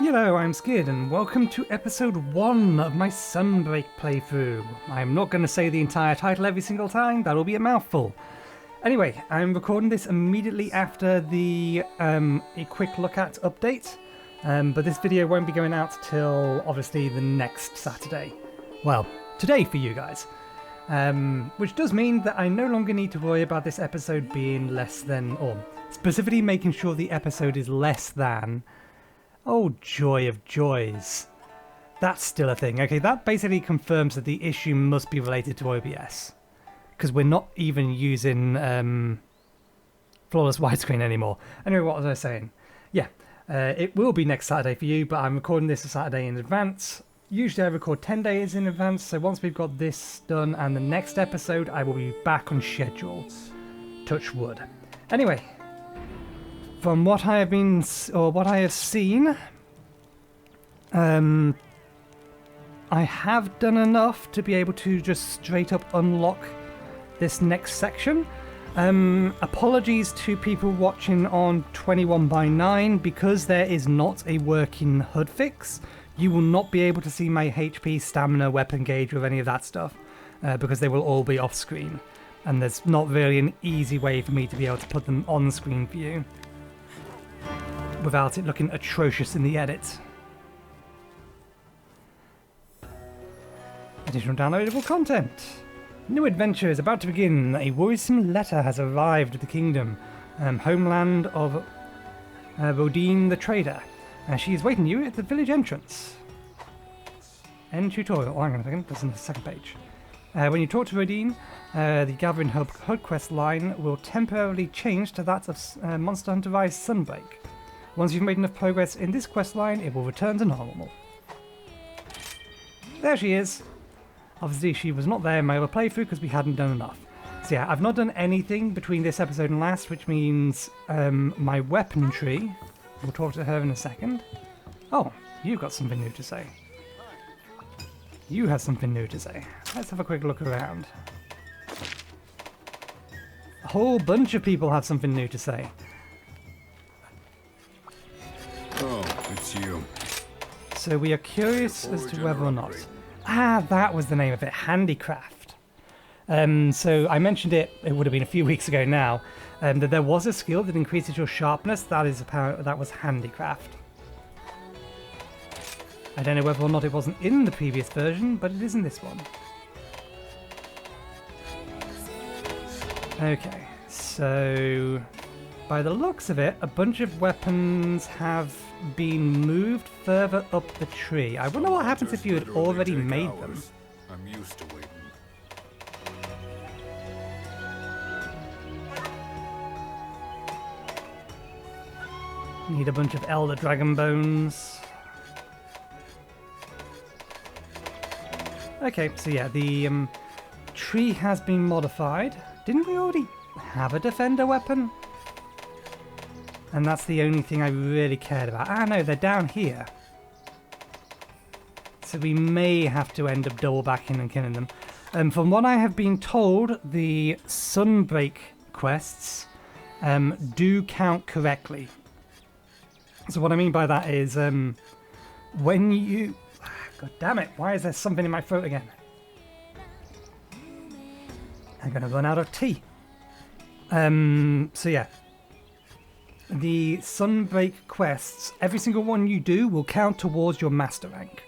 Hello, I'm Skid, and welcome to episode 1 of my Sunbreak playthrough. I'm not going to say the entire title every single time, that'll be a mouthful. Anyway, I'm recording this immediately after the a quick look at update, but this video won't be going out till obviously the next Saturday. Well, today for you guys. Which does mean that I no longer need to worry about this episode being less than, or specifically making sure the episode is less than. Oh, joy of joys. That's still a thing. Okay, that basically confirms that the issue must be related to OBS. Because we're not even using flawless widescreen anymore. Anyway, what was I saying? Yeah, it will be next Saturday for you, but I'm recording this a Saturday in advance. Usually I record 10 days in advance, so once we've got this done and the next episode, I will be back on schedule. Touch wood. Anyway. From what I have seen, I have done enough to be able to just straight up unlock this next section. Apologies to people watching on 21:9 because there is not a working HUD fix. You will not be able to see my HP, stamina, weapon gauge with any of that stuff because they will all be off screen. And there's not really an easy way for me to be able to put them on screen for you without it looking atrocious in the edit. Additional downloadable content. New adventure is about to begin. A worrisome letter has arrived at the kingdom, homeland of Rodine the trader. She is waiting you at the village entrance. End tutorial. Oh, hang on a second. That's on the second page. When you talk to Rodine, the Gathering Hub HUD quest line will temporarily change to that of Monster Hunter Rise Sunbreak. Once you've made enough progress in this quest line, it will return to normal. There she is. Obviously, she was not there in my other playthrough because we hadn't done enough. So yeah, I've not done anything between this episode and last, which means my weapon tree. We'll talk to her in a second. Oh, you've got something new to say. You have something new to say. Let's have a quick look around. A whole bunch of people have something new to say. Oh, it's you. So we are curious as to whether or not... Ah, that was the name of it, Handicraft. So I mentioned it would have been a few weeks ago now, that there was a skill that increases your sharpness. That was Handicraft. I don't know whether or not it wasn't in the previous version, but it is in this one. Okay, so by the looks of it, a bunch of weapons have been moved further up the tree. I wonder what happens if you had already made them. I'm used to waiting. Need a bunch of Elder Dragon Bones. Okay, so yeah, the tree has been modified. Didn't we already have a defender weapon? And that's the only thing I really cared about. Ah no, they're down here. So we may have to end up double backing and killing them. From what I have been told, the Sunbreak quests do count correctly. So what I mean by that is when you... God damn it, why is there something in my throat again? I'm going to run out of tea. So yeah. The Sunbreak quests, every single one you do will count towards your master rank.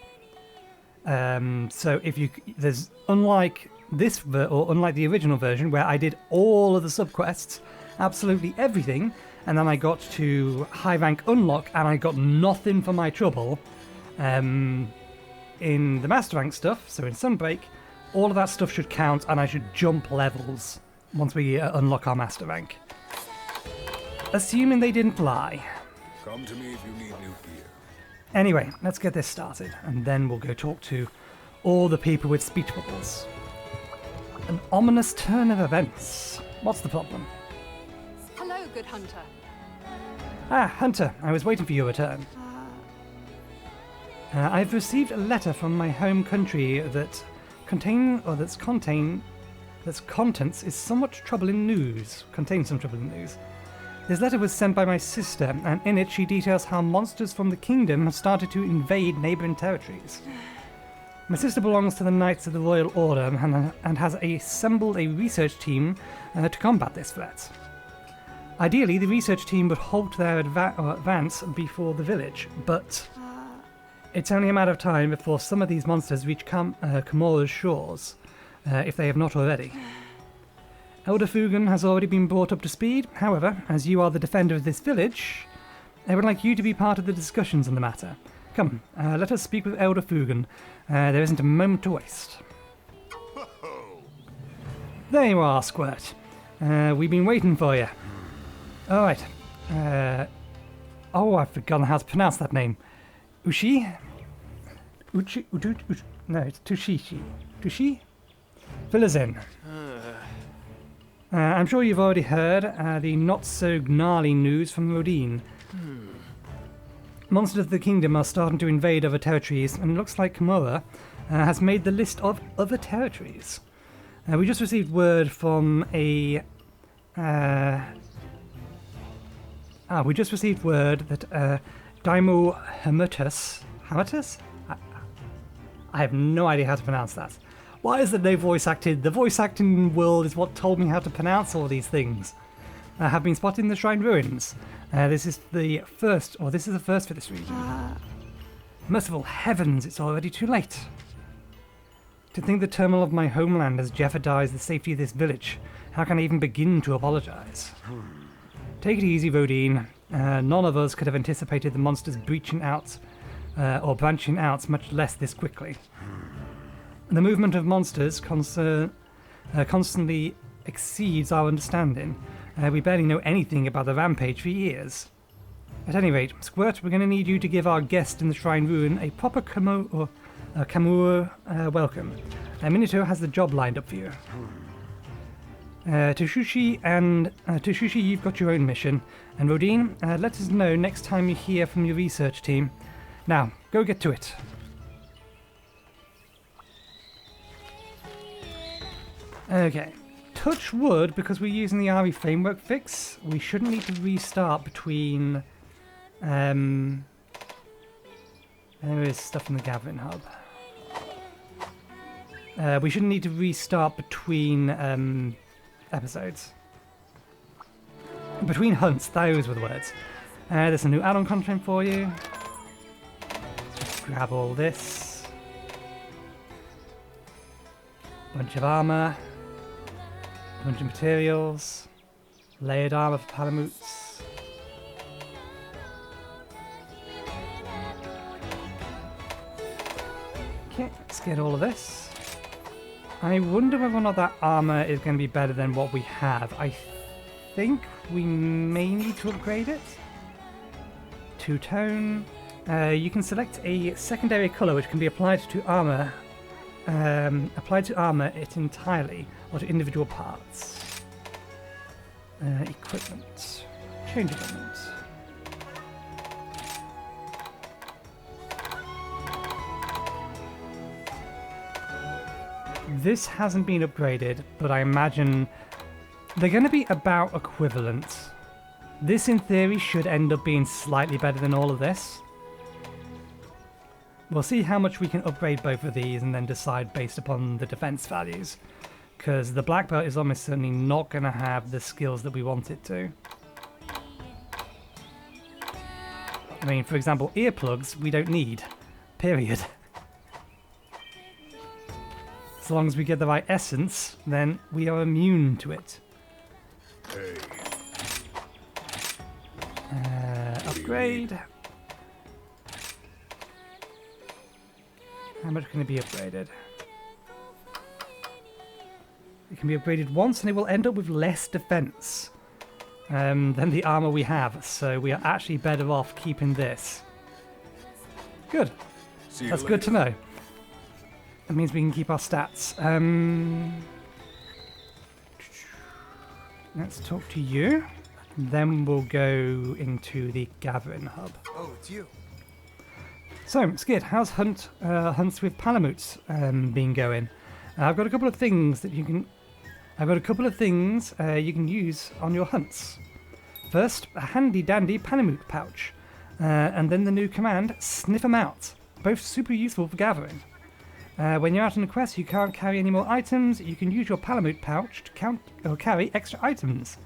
So if you... There's... Unlike this, or unlike the original version, where I did all of the subquests, absolutely everything, and then I got to high rank unlock, and I got nothing for my trouble. In the master rank stuff, so in Sunbreak, all of that stuff should count, and I should jump levels once we unlock our master rank. Assuming they didn't lie. Come to me if you need new gear. Anyway, let's get this started, and then we'll go talk to all the people with speech bubbles. An ominous turn of events. What's the problem? Hello, good hunter. Ah, Hunter, I was waiting for your return. I've received a letter from my home country that its contents is somewhat troubling news. Contains some troubling news. This letter was sent by my sister, and in it she details how monsters from the kingdom have started to invade neighbouring territories. My sister belongs to the Knights of the Royal Order and has assembled a research team to combat this threat. Ideally, the research team would halt their advance before the village, but it's only a matter of time before some of these monsters reach Kamora's shores, if they have not already. Elder Fugan has already been brought up to speed. However, as you are the defender of this village, I would like you to be part of the discussions on the matter. Come, let us speak with Elder Fugan. There isn't a moment to waste. There you are, Squirt. We've been waiting for you. Alright. I've forgotten how to pronounce that name. Ushi? No, it's Tushishi. Tushi? Fill us in. I'm sure you've already heard the not-so-gnarly news from Rodine. Monsters of the kingdom are starting to invade other territories, and it looks like Kamora has made the list of other territories. We just received word from a... we just received word that Daimo Hamatus... Hamatus? I have no idea how to pronounce that. Why is there no voice acted? The voice acting world is what told me how to pronounce all these things. I have been spotted in the Shrine Ruins. This is the first for this region. Merciful heavens, it's already too late. To think the turmoil of my homeland has jeopardized the safety of this village. How can I even begin to apologize? Take it easy, Rodine. None of us could have anticipated the monsters breaching out or branching out, much less this quickly. The movement of monsters constantly exceeds our understanding. We barely know anything about the rampage for years. At any rate, Squirt, we're going to need you to give our guest in the Shrine Ruin a proper Kamura welcome. Minato has the job lined up for you. Toshushi, you've got your own mission. And Rodine, let us know next time you hear from your research team. Now, go get to it. Okay. Touch wood, because we're using the RE framework fix, we shouldn't need to restart between... there is stuff in the gathering hub. We shouldn't need to restart between episodes. Between hunts, those were the words. There's some new add-on content for you. Just grab all this. Bunch of armor. Bunch of materials. Layered armor for Palamutes. Okay, let's get all of this. I wonder whether or not that armor is going to be better than what we have. I think we may need to upgrade it. Two-tone. You can select a secondary colour which can be applied to armor. It entirely, or to individual parts. Equipment. Change equipment. This hasn't been upgraded, but I imagine they're going to be about equivalent. This, in theory, should end up being slightly better than all of this. We'll see how much we can upgrade both of these and then decide based upon the defense values. Because the black belt is almost certainly not going to have the skills that we want it to. I mean, for example, earplugs we don't need. Period. As long as we get the right essence, then we are immune to it. Hey. Upgrade. How much can it be upgraded? It can be upgraded once and it will end up with less defense than the armor we have. So we are actually better off keeping this. Good. That's good to know. That means we can keep our stats. Let's talk to you. Then we'll go into the gathering hub. Oh, it's you. So, Skid, how's hunts with Palamutes been going? I've got a couple of things that you can. you can use on your hunts. First, a handy-dandy Palamute pouch, and then the new command, Sniff 'em Out. Both super useful for gathering. When you're out on a quest you can't carry any more items, you can use your Palamute pouch to count or carry extra items.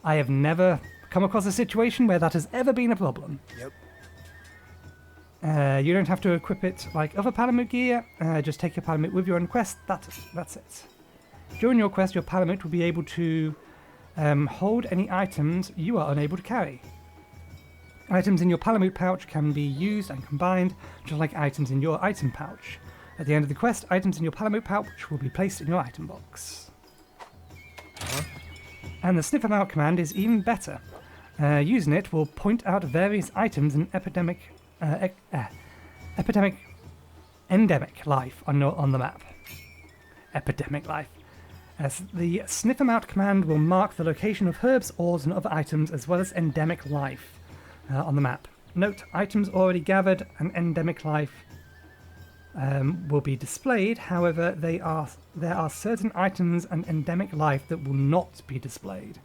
I have never come across a situation where that has ever been a problem. Yep. You don't have to equip it like other Palamute gear, just take your Palamute with you on quest, that's it. During your quest, your Palamute will be able to hold any items you are unable to carry. Items in your Palamute pouch can be used and combined, just like items in your item pouch. At the end of the quest, items in your Palamute pouch will be placed in your item box. And the Sniff 'em Out command is even better. Using it will point out various items in endemic life on the map. Epidemic life. As the Sniff 'em Out command will mark the location of herbs, ores, and other items, as well as endemic life on the map. Note, items already gathered and endemic life will be displayed. However, there are certain items and endemic life that will not be displayed.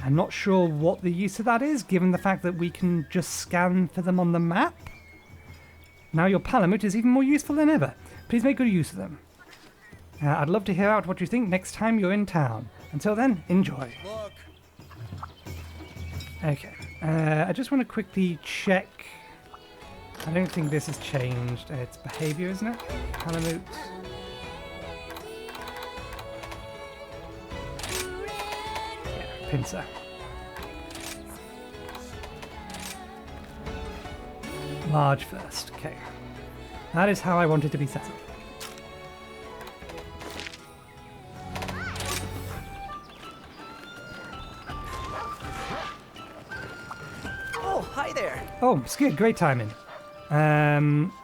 I'm not sure what the use of that is, given the fact that we can just scan for them on the map. Now your Palamute is even more useful than ever. Please make good use of them. I'd love to hear out what you think next time you're in town. Until then, enjoy. Look. Okay, I just want to quickly check. I don't think this has changed. It's behavior, isn't it? Palamute. Yeah, pincer. Large first, okay. That is how I want it to be set up. Oh, hi there. Oh, Skid, great timing.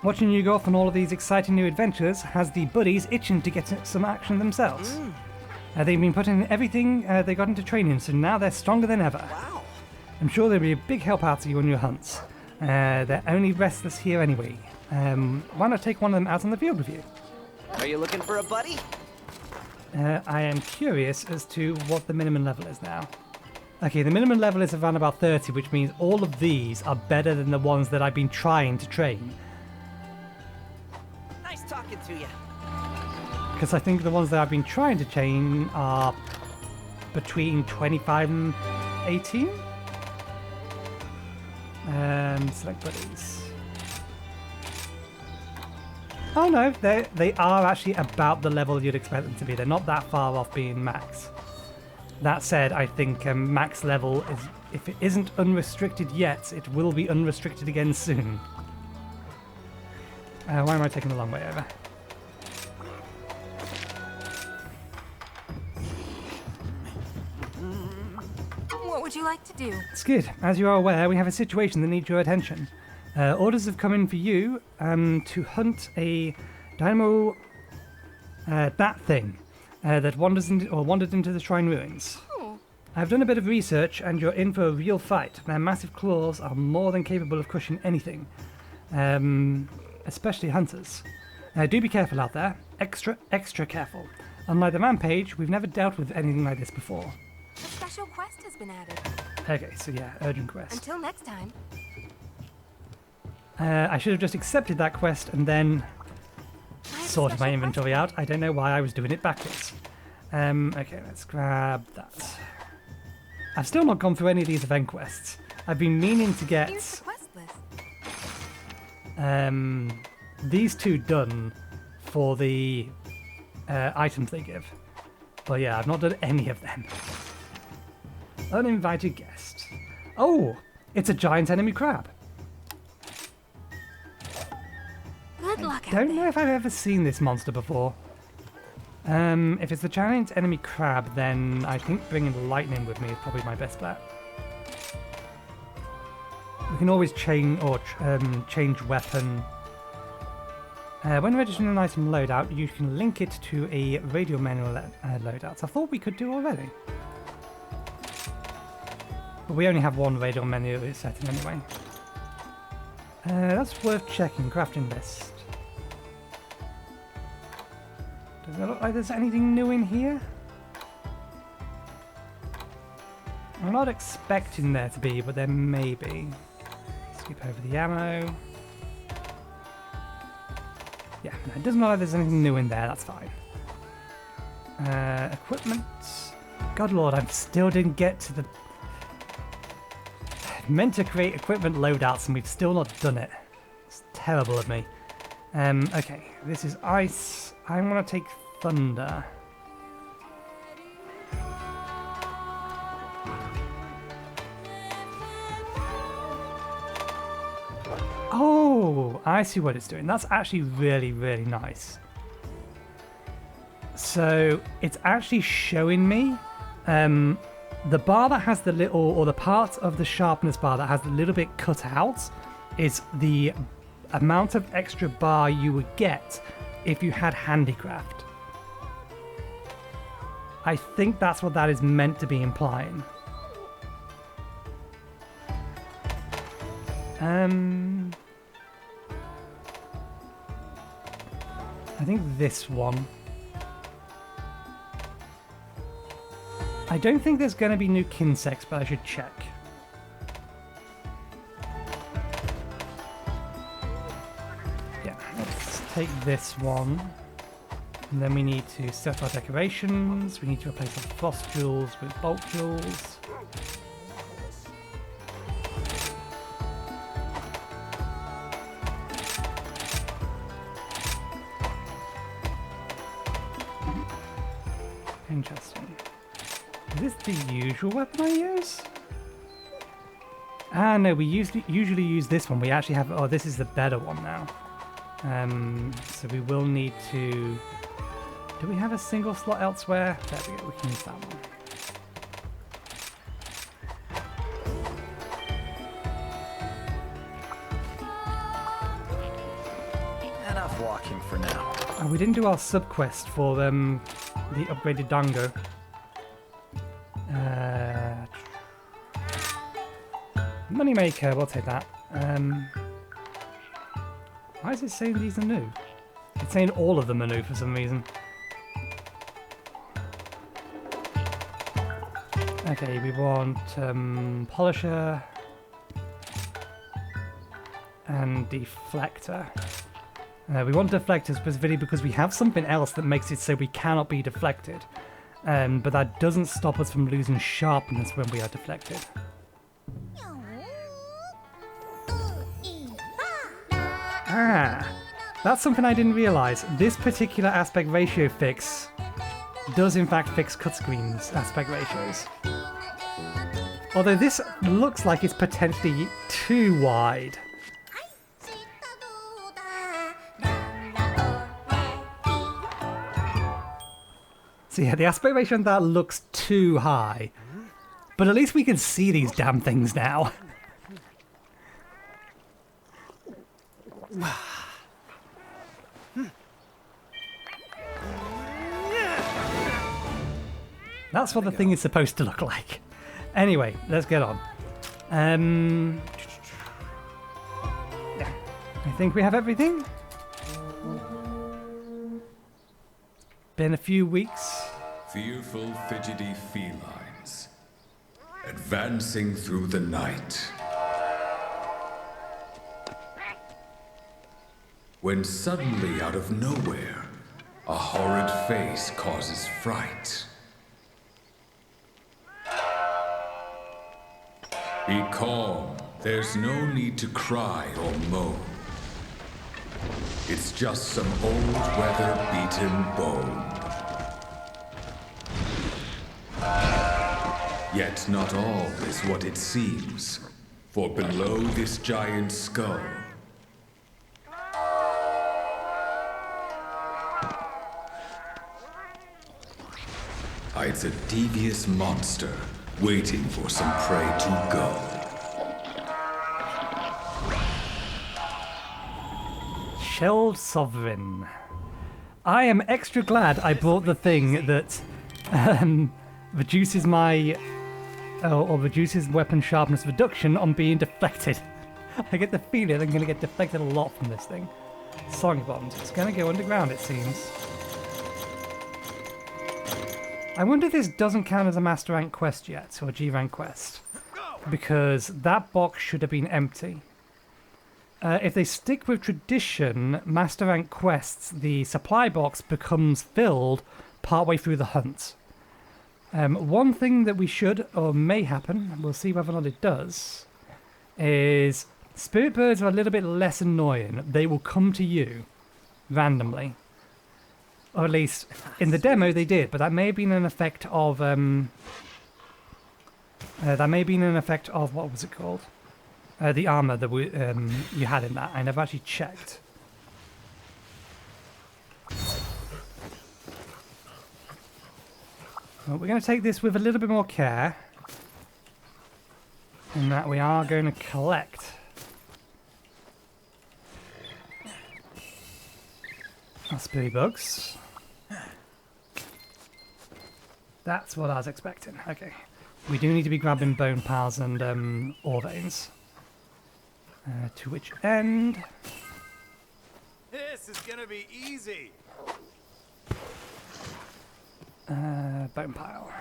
Watching you go off on all of these exciting new adventures has the buddies itching to get some action themselves. They've been putting everything they got into training, so now they're stronger than ever. Wow. I'm sure they'll be a big help out to you on your hunts. They're only restless here anyway. Why not take one of them out on the field with you? Are you looking for a buddy? I am curious as to what the minimum level is now. Okay, the minimum level is around about 30, which means all of these are better than the ones that I've been trying to train. Nice talking to you. Because I think the ones that I've been trying to train are between 25 and 18. Select buddies. Oh no, they are actually about the level you'd expect them to be. They're not that far off being max. That said, I think max level is, if it isn't unrestricted yet, it will be unrestricted again soon. Why am I taking the long way over? What would you like to do? Skid, as you are aware, we have a situation that needs your attention. Orders have come in for you to hunt a dynamo, that thing, that wandered into the shrine ruins. Oh, I've done a bit of research, and you're in for a real fight. Their massive claws are more than capable of crushing anything, especially hunters. Do be careful out there. Extra careful. Unlike the Rampage, we've never dealt with anything like this before. a special quest has been added. Okay, so yeah, urgent quest. Until next time. I should have just accepted that quest and then I have a sorted my special inventory out. I don't know why I was doing it backwards. Okay, let's grab that. I've still not gone through any of these event quests. I've been meaning to quest. Here's the get quest list. these two done for the items they give. But yeah, I've not done any of them. Uninvited guest. Oh, it's a giant enemy crab. Good luck out Don't know there. if I've ever seen this monster before. If it's the giant enemy crab, then I think bringing lightning with me is probably my best bet. We can always change weapon. When registering an item loadout, you can link it to a radio menu loadout. I thought we could do already. But we only have one radio menu setting anyway. That's worth checking. Crafting list. Does it look like there's anything new in here? I'm not expecting there to be, but there may be. Skip over the ammo. Yeah, no, it doesn't look like there's anything new in there, that's fine. Equipment. God lord, I still didn't get to the... meant to create equipment loadouts and we've still not done it. It's terrible of me. Okay, this is ice. I'm gonna take thunder. Oh, I see what it's doing. That's actually really, really nice. So it's actually showing me the bar that has the little, or the part of the sharpness bar that has the little bit cut out is the amount of extra bar you would get if you had handicraft. I think that's what that is meant to be implying. I think this one. I don't think there's going to be new kinsects, but I should check. Yeah, let's take this one. And then we need to set our decorations. We need to replace our frost jewels with bulk jewels. Interesting. Is this the usual weapon I use? Ah, no, we usually use this one. We actually have... Oh, this is the better one now. So we will need to... Do we have a single slot elsewhere? There we go, we can use that one. Enough walking for now. Oh, we didn't do our sub-quest for the upgraded Dango. Moneymaker, we'll take that. Why is it saying these are new? It's saying all of them are new for some reason. Okay, we want Polisher and Deflector. We want Deflector specifically because we have something else that makes it so we cannot be deflected. But that doesn't stop us from losing sharpness when we are deflected. Ah, that's something I didn't realise. This particular aspect ratio fix does in fact fix cut screens aspect ratios. Although this looks like it's potentially too wide. So yeah, the aspect ratio on that looks too high. But at least we can see these damn things now. That's what the thing is supposed to look like. Anyway, let's get on. Yeah, I think we have everything. Been a few weeks. Fearful, fidgety felines, advancing through the night. When suddenly, out of nowhere, a horrid face causes fright. Be calm. There's no need to cry or moan. It's just some old weather-beaten bone. Yet not all is what it seems, for below this giant skull hides a devious monster waiting for some prey to go. Shelled Sovereign. I am extra glad I brought the thing that reduces my or reduces weapon sharpness reduction on being deflected. I get the feeling I'm going to get deflected a lot from this thing. Song bombs. It's going to go underground, it seems. I wonder if this doesn't count as a Master Rank quest yet, or a G Rank quest. Because that box should have been empty. If they stick with tradition, Master Rank quests, the supply box becomes filled partway through the hunt. One thing that we should, or may happen, we'll see whether or not it does, is spirit birds are a little bit less annoying. They will come to you randomly. Or at least in the demo they did, but that may have been an effect of what was it called? The armor that you had in that. I never actually checked. Well, we're going to take this with a little bit more care, in that we are going to collect our spirit bugs. That's what I was expecting. Okay. We do need to be grabbing bone piles and ore veins. To which end? This is gonna be easy. Bone pile.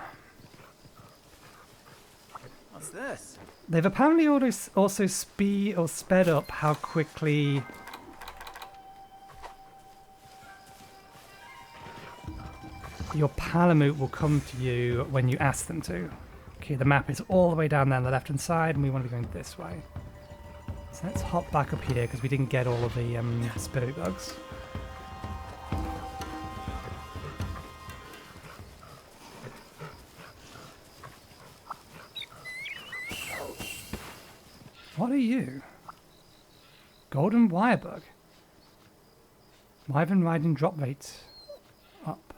What's this? They've apparently also sped up how quickly your Palamute will come to you when you ask them to. Okay, the map is all the way down there on the left hand side, and we want to be going this way. So let's hop back up here because we didn't get all of the spirit bugs. What are you? Golden wirebug. Wyvern riding drop rate up.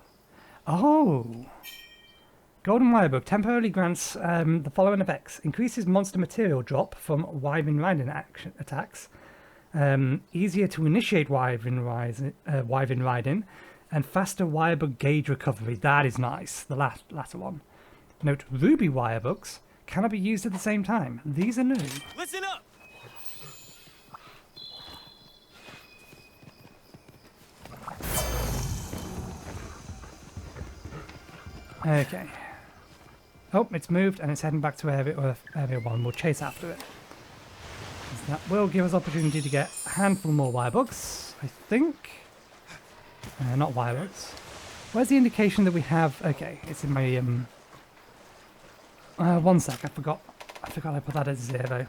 Oh! Golden wirebug temporarily grants the following effects. Increases monster material drop from wyvern riding attacks. Easier to initiate wyvern riding. And faster wirebug gauge recovery. That is nice. The latter one. Note, ruby wirebugs cannot be used at the same time. These are new. Listen up! Okay. Oh, it's moved and it's heading back to area 1. We'll chase after it. That will give us opportunity to get a handful more wirebugs, I think. Not wirebugs. Where's the indication that we have... Okay, it's in my... one sec, I forgot I put that at 0.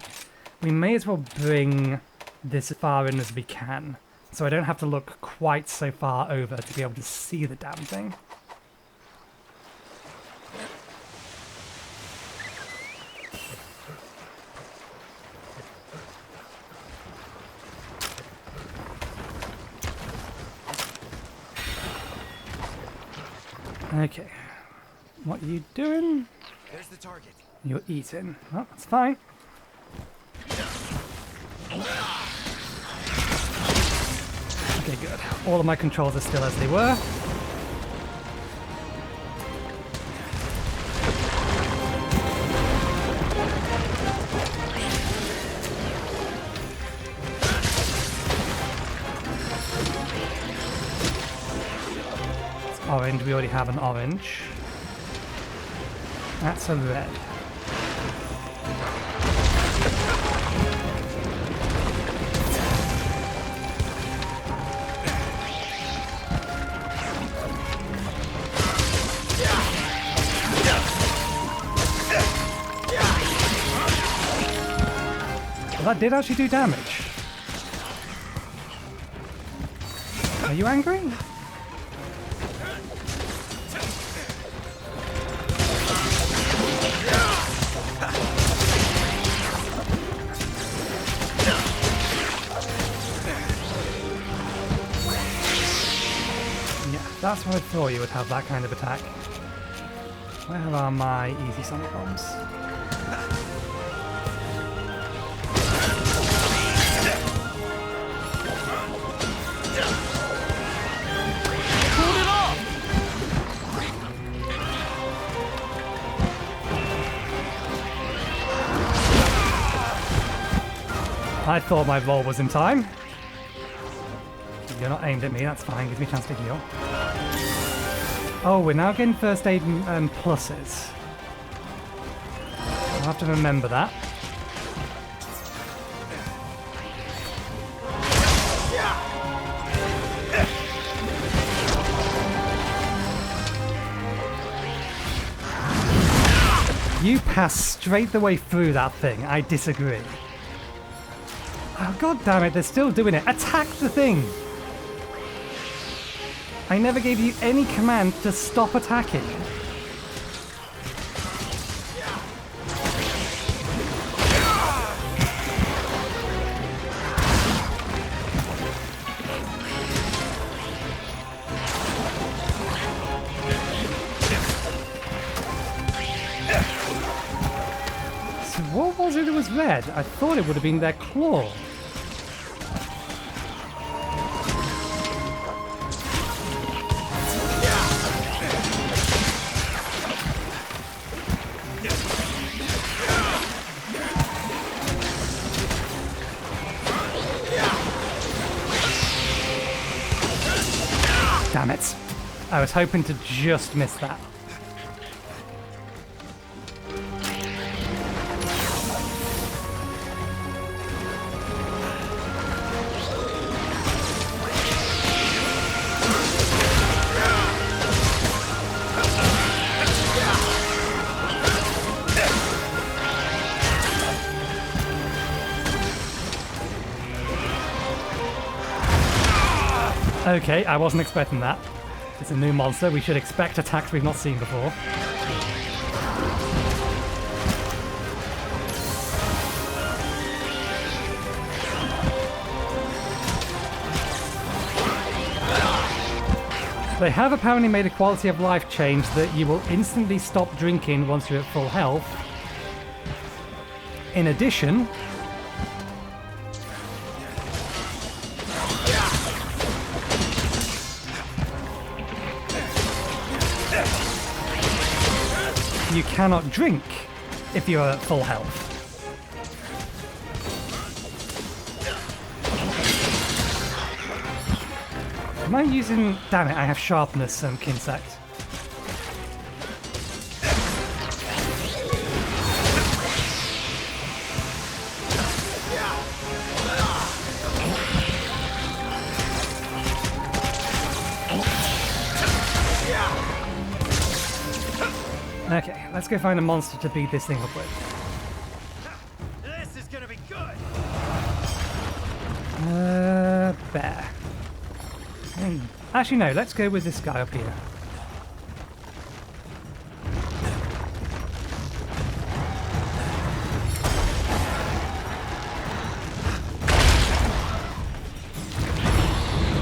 We may as well bring this as far in as we can, so I don't have to look quite so far over to be able to see the damn thing. Okay, what are you doing? There's the target. You're eating. Well, that's fine. Okay, good. All of my controls are still as they were. It's orange. We already have an orange. That's a red. Well, that did actually do damage. Are you angry? That's what I thought you would have, that kind of attack. Where are my easy sonic bombs? I thought my roll was in time. You're not aimed at me, that's fine, gives me a chance to heal. Oh, we're now getting first aid pluses. I'll have to remember that. You pass straight the way through that thing. I disagree. Oh, God damn it, they're still doing it. Attack the thing! I never gave you any command to stop attacking. So what was it that was red? I thought it would have been their claw. Damn it. I was hoping to just miss that. Okay, I wasn't expecting that. It's a new monster. We should expect attacks we've not seen before. They have apparently made a quality of life change that you will instantly stop drinking once you're at full health. In addition, you cannot drink if you're at full health. Am I using... Damn it, I have sharpness, Kinsect. Okay, let's go find a monster to beat this thing up with. This is gonna be good. Bear. Actually, no, let's go with this guy up here.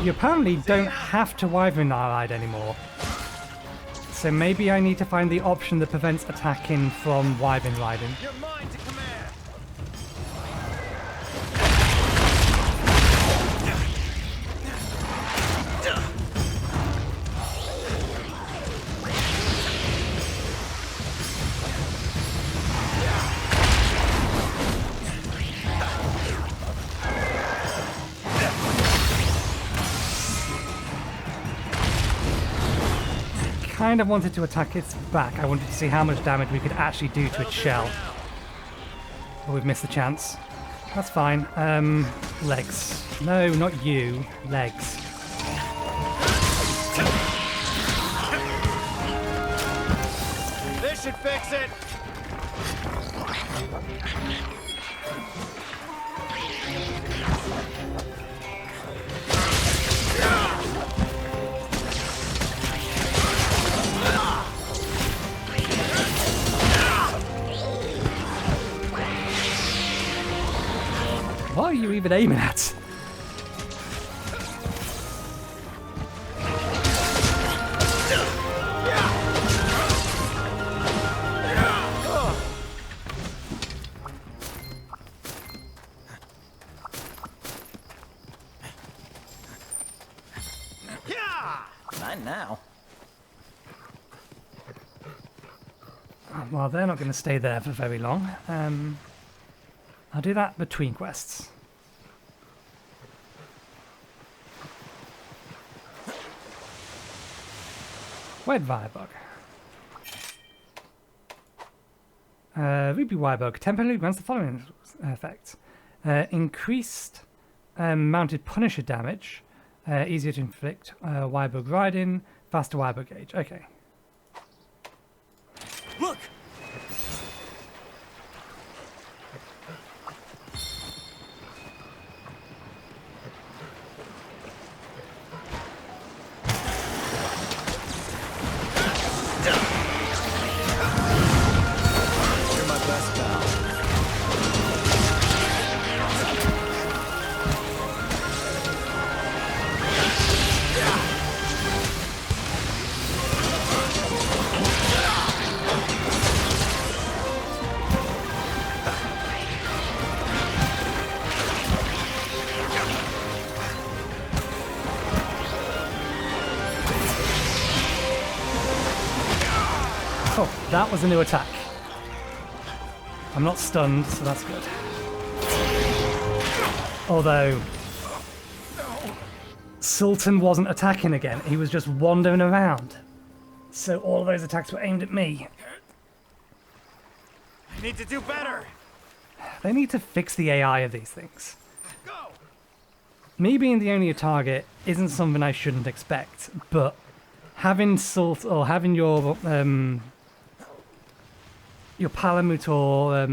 You apparently don't have to Wyvern ride anymore. So maybe I need to find the option that prevents attacking from Wyvern riding. You're mine to command. Kind of wanted to attack its back. I wanted to see how much damage we could actually do to its shell. But we've missed the chance. That's fine. Legs. No, not you. Legs. This should fix it. What are you even aiming at? Mine now. Well, they're not going to stay there for very long. I'll do that between quests. Red Wirebug. Ruby Wirebug temporarily grants the following effects. Increased mounted Punisher damage, easier to inflict Wirebug riding, faster Wirebug gauge. Okay. Look! You're my best pal. Oh, that was a new attack. I'm not stunned, so that's good. Although Sultan wasn't attacking again, he was just wandering around. So all of those attacks were aimed at me. I need to do better. They need to fix the AI of these things. Go! Me being the only target isn't something I shouldn't expect, but having having your Palamute or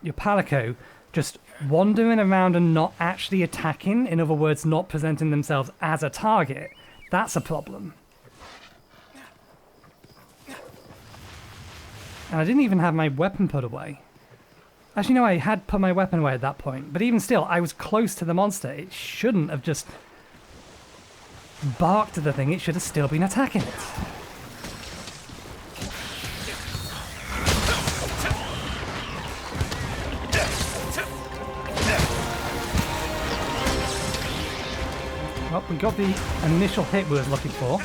your Palico just wandering around and not actually attacking, in other words, not presenting themselves as a target, that's a problem. And I didn't even have my weapon put away. Actually, no, I had put my weapon away at that point, but even still, I was close to the monster. It shouldn't have just barked at the thing, it should have still been attacking it. Well, we got the initial hit we were looking for.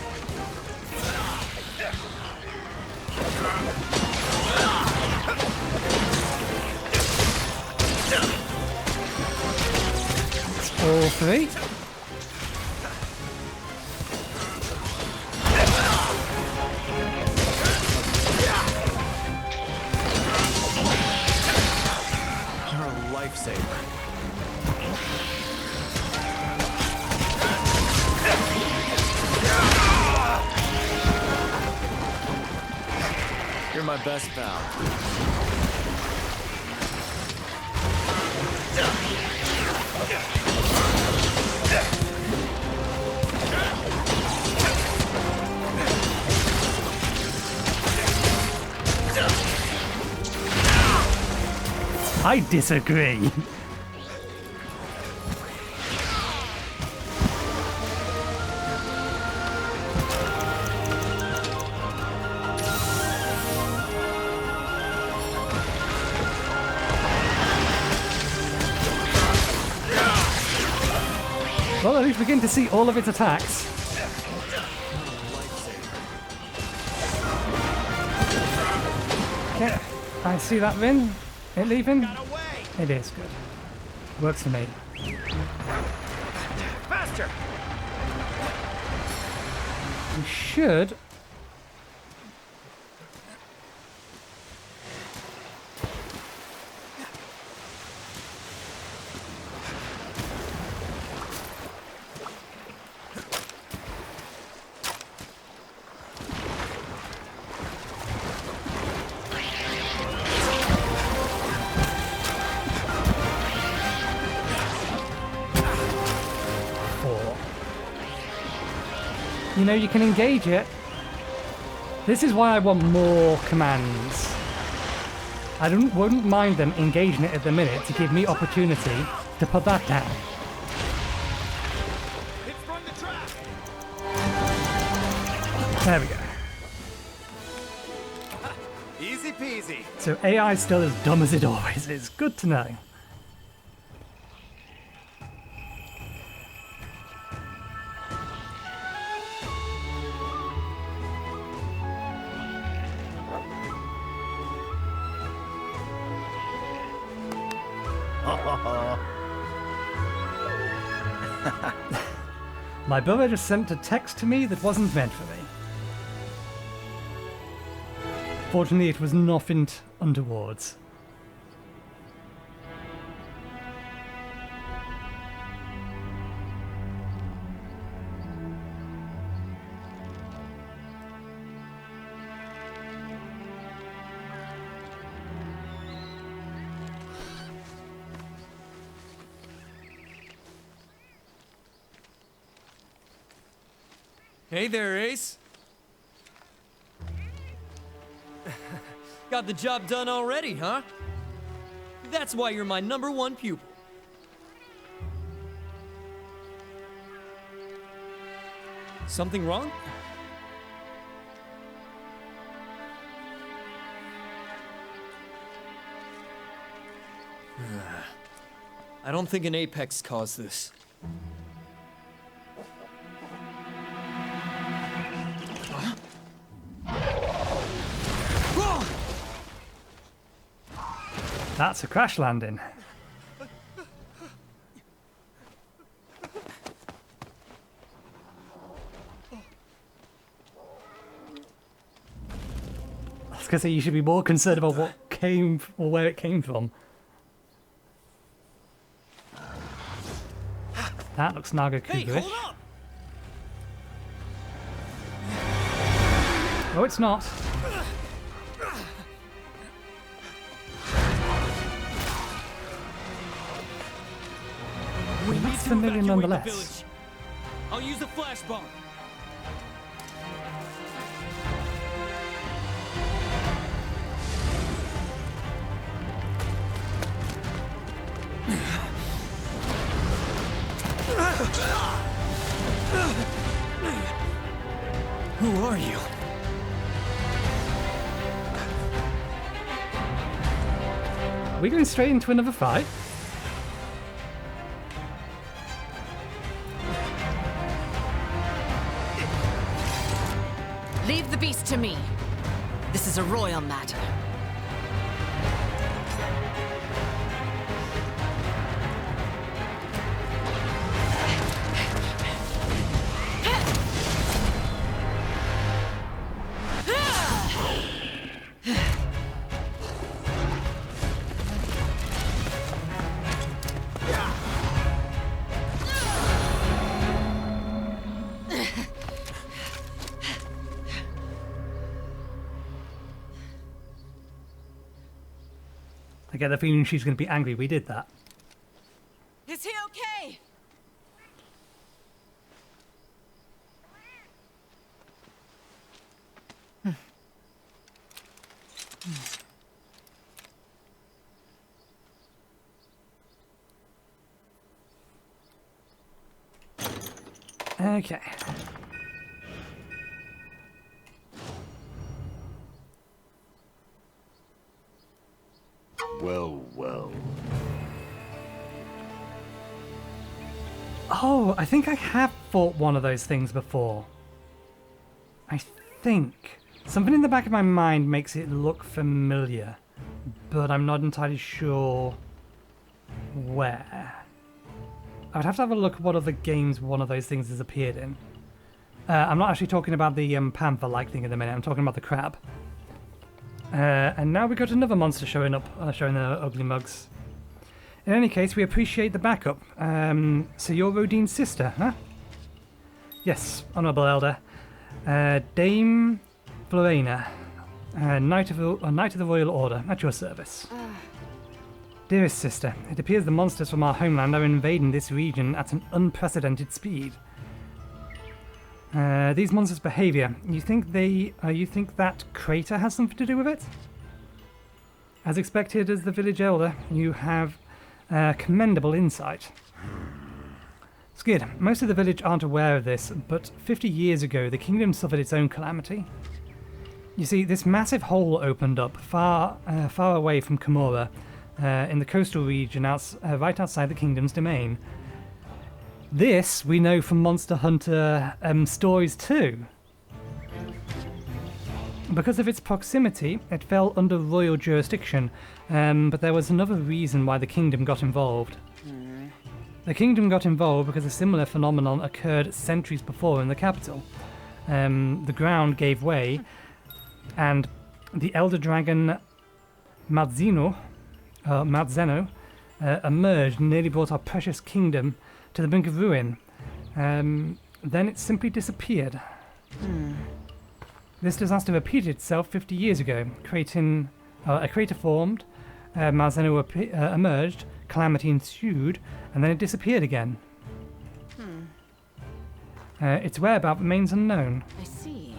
It's all three. You're a lifesaver. You're my best pal. I disagree. Well, at least begin to see all of its attacks. Okay, I see that Vin. It leaving? It is good. Works for me. Faster! We should. You know, you can engage it. This is why I want more commands. I wouldn't mind them engaging it at the minute to give me opportunity to put that down. It's run the trap. There we go. Easy peasy. So AI is still as dumb as it always is. Good to know. My brother just sent a text to me that wasn't meant for me. Fortunately, it was nothing underwards. Hey there, Ace. Got the job done already, huh? That's why you're my #1 pupil. Something wrong? I don't think an Apex caused this. That's a crash landing. I was gonna say you should be more concerned about what came or where it came from. That looks Hey, Nagakuga-ish. hold up! No, it's not. We need That's to familiar evacuate the nonetheless. village. I'll use a flash bomb. Who are you? Are we going straight into another fight? Leave the beast to me. This is a royal matter. I get the feeling she's going to be angry we did that. Is he okay? Okay. Well, well. Oh, I think I have fought one of those things before. I think. Something in the back of my mind makes it look familiar, but I'm not entirely sure where. I would have to have a look at what other games one of those things has appeared in. I'm not actually talking about the panther-like thing in a minute, I'm talking about the crab. And now we got another monster showing up, showing their ugly mugs. In any case, we appreciate the backup. So you're Rodine's sister, huh? Yes, Honourable Elder. Dame Florena, Knight of the Royal Order, at your service. Dearest sister, it appears the monsters from our homeland are invading this region at an unprecedented speed. These monsters' behaviour, you think that crater has something to do with it? As expected, as the village elder, you have commendable insight. Skid, most of the village aren't aware of this, but 50 years ago the kingdom suffered its own calamity. You see, this massive hole opened up far away from Kimura, in the coastal region right outside the kingdom's domain. This we know from Monster Hunter stories too. Because of its proximity, it fell under royal jurisdiction, but there was another reason why the kingdom got involved. The kingdom got involved because a similar phenomenon occurred centuries before in the capital. The ground gave way, and the elder dragon Mazzeno emerged and nearly brought our precious kingdom to the brink of ruin. Then it simply disappeared. This disaster repeated itself 50 years ago. A crater formed, Marzeno emerged, calamity ensued, and then it disappeared again. Its whereabouts remains unknown. I see.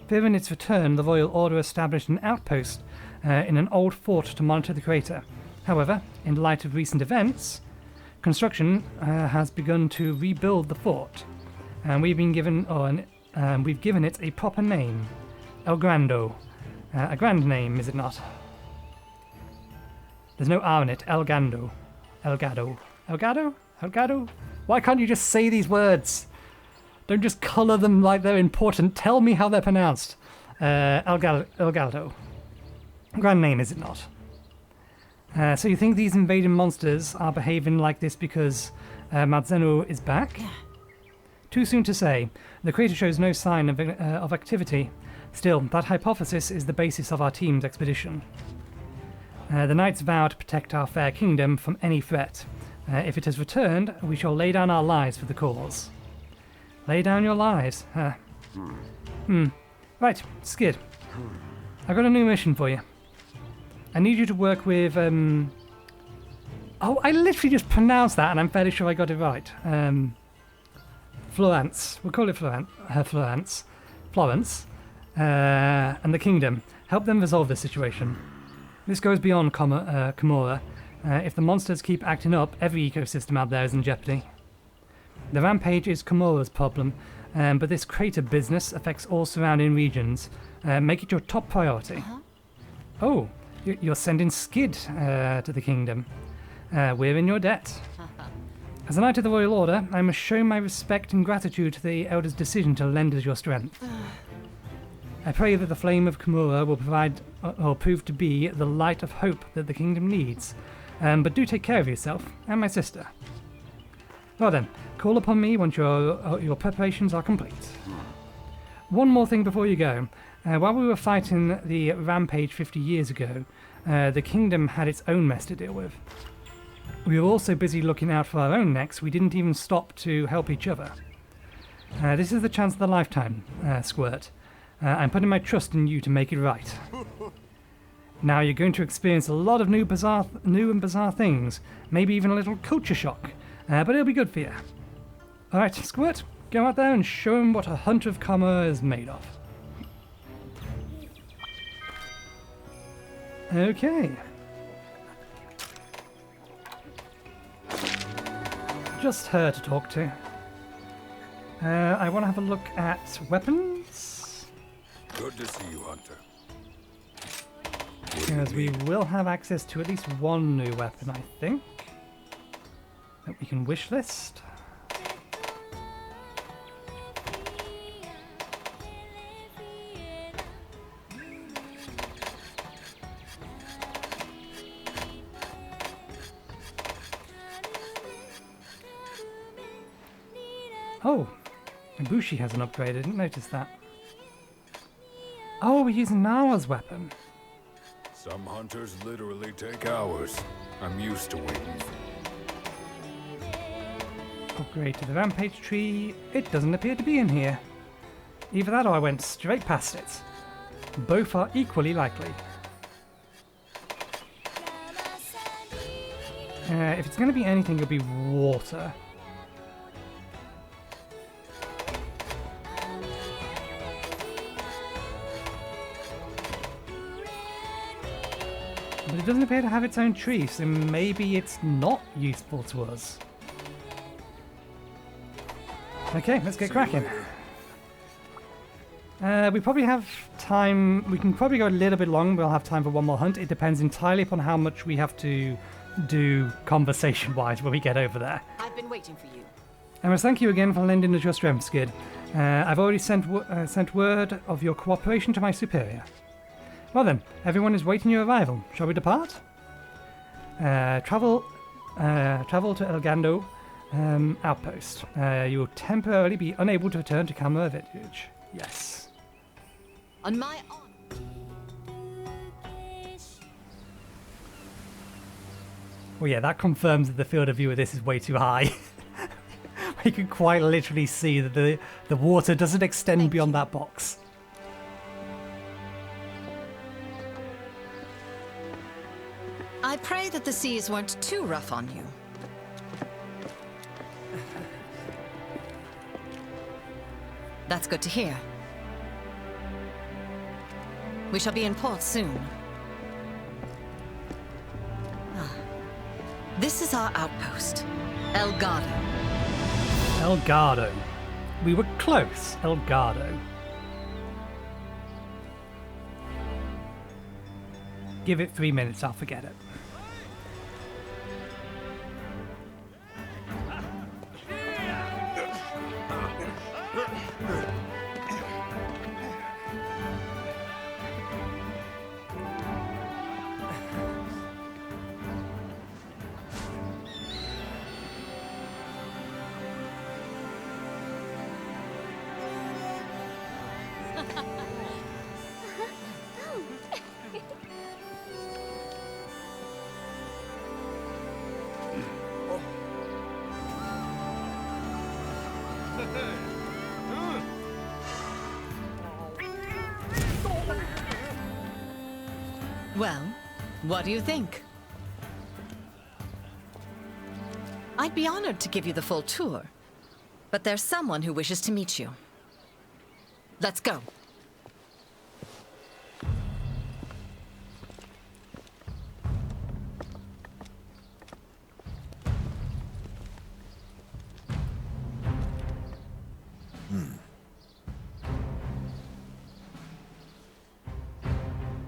Fearing its return, the Royal Order established an outpost in an old fort to monitor the crater. However, in light of recent events, construction has begun to rebuild the fort, and we've given it a proper name, Elgado. A grand name, is it not? There's no R in it. Elgado. Elgado. Elgado? Elgado? Why can't you just say these words? Don't just colour them like they're important. Tell me how they're pronounced. Elgado. Grand name, is it not? So you think these invading monsters are behaving like this because Mazzeno is back? Too soon to say. The crater shows no sign of activity. Still, that hypothesis is the basis of our team's expedition. The knights vow to protect our fair kingdom from any threat. If it has returned, we shall lay down our lives for the cause. Lay down your lives, huh? Right, Skid. I've got a new mission for you. I need you to work with, Oh, I literally just pronounced that and I'm fairly sure I got it right. Florence. We'll call it Florence. And the kingdom. Help them resolve this situation. This goes beyond Komora. If the monsters keep acting up, every ecosystem out there is in jeopardy. The rampage is Komora's problem, but this crater business affects all surrounding regions. Make it your top priority. Oh, you're sending Skid to the kingdom. We're in your debt. As a knight of the Royal Order, I must show my respect and gratitude to the Elder's decision to lend us your strength. I pray that the flame of Komora will prove to be the light of hope that the kingdom needs. But do take care of yourself and my sister. Well then, call upon me once your preparations are complete. One more thing before you go. While we were fighting the rampage 50 years ago, the kingdom had its own mess to deal with. We were all so busy looking out for our own necks, we didn't even stop to help each other. This is the chance of a lifetime, Squirt. I'm putting my trust in you to make it right. Now you're going to experience a lot of new and bizarre things, maybe even a little culture shock, but it'll be good for you. Alright, Squirt, go out there and show him what a hunter of Komora is made of. Okay. Just her to talk to. I want to have a look at weapons. Good to see you, Hunter. Because we will have access to at least one new weapon, I think. That we can wish list. Oh, Ibushi has an upgrade, I didn't notice that. Oh, we're using Nawa's weapon. Some hunters literally take hours. I'm used to waiting. Upgrade to the rampage tree. It doesn't appear to be in here. Either that or I went straight past it. Both are equally likely. If it's going to be anything, it'll be water. But it doesn't appear to have its own tree, so maybe it's not useful to us. Okay, let's get cracking. We probably have time. We can probably go a little bit long. We'll have time for one more hunt. It depends entirely upon how much we have to do conversation-wise when we get over there. I've been waiting for you. I must thank you again for lending us your strength, Skid. I've already sent word of your cooperation to my superior. Well then, everyone is waiting your arrival. Shall we depart? Travel to Elgado Outpost. You will temporarily be unable to return to Komora Village. Yes. On my honor. Well, yeah, that confirms that the field of view of this is way too high. We can quite literally see that the water doesn't extend beyond that box. I pray that the seas weren't too rough on you. That's good to hear. We shall be in port soon. This is our outpost, Elgado. Elgado. We were close. Elgado. Give it 3 minutes, I'll forget it. Well, what do you think? I'd be honored to give you the full tour, but there's someone who wishes to meet you. Let's go.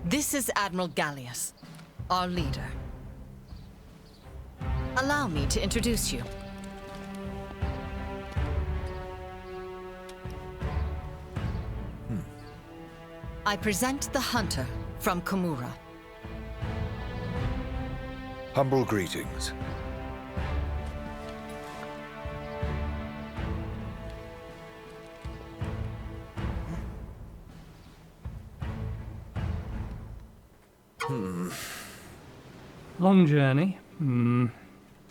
This is Admiral Gallius, our leader. Allow me to introduce you. I present the Hunter from Komura. Humble greetings. Long journey.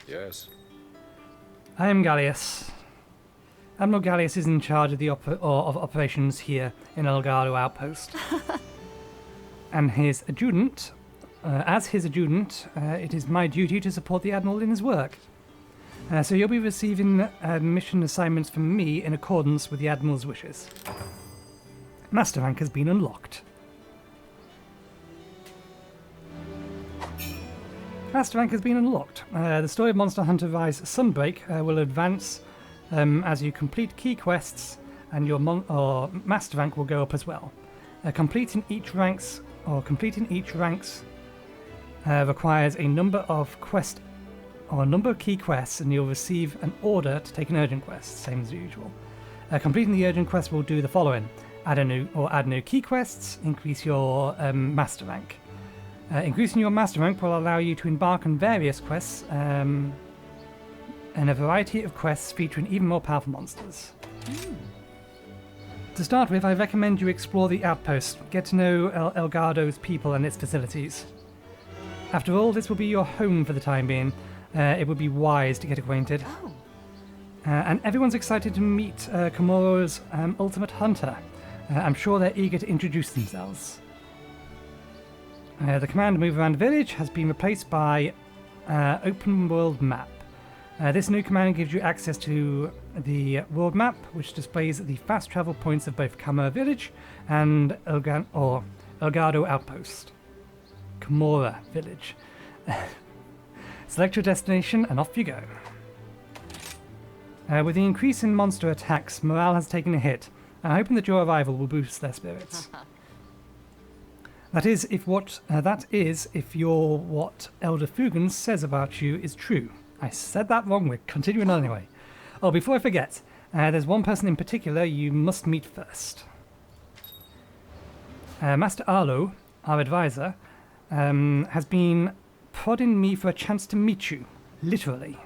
Yes. I am Gallius. Admiral Gallius is in charge of the operations here in Elgado Outpost. And his adjutant, as his adjutant, it is my duty to support the Admiral in his work. So you'll be receiving mission assignments from me in accordance with the Admiral's wishes. Master rank has been unlocked. Master rank has been unlocked. The story of Monster Hunter Rise Sunbreak will advance as you complete key quests, and your master rank will go up as well. Completing each ranks requires a number of key quests, and you'll receive an order to take an urgent quest, same as usual. Completing the urgent quest will do the following: add new key quests, increase your master rank. Increasing your master rank will allow you to embark on various quests and a variety of quests featuring even more powerful monsters. To start with, I recommend you explore the outpost, get to know Elgado's people and its facilities. After all, this will be your home for the time being. It would be wise to get acquainted. And everyone's excited to meet Komura's ultimate hunter. I'm sure they're eager to introduce themselves. The command move around the village has been replaced by open world map. This new command gives you access to the world map, which displays the fast travel points of both Komura Village and Elgado Outpost. Komura Village. Select your destination and off you go. With the increase in monster attacks, morale has taken a hit. I'm hoping that your arrival will boost their spirits. That is if what Elder Fugan says about you is true. I said that wrong, we're continuing on anyway. Oh, before I forget, there's one person in particular you must meet first. Master Arlo, our advisor, has been prodding me for a chance to meet you, literally.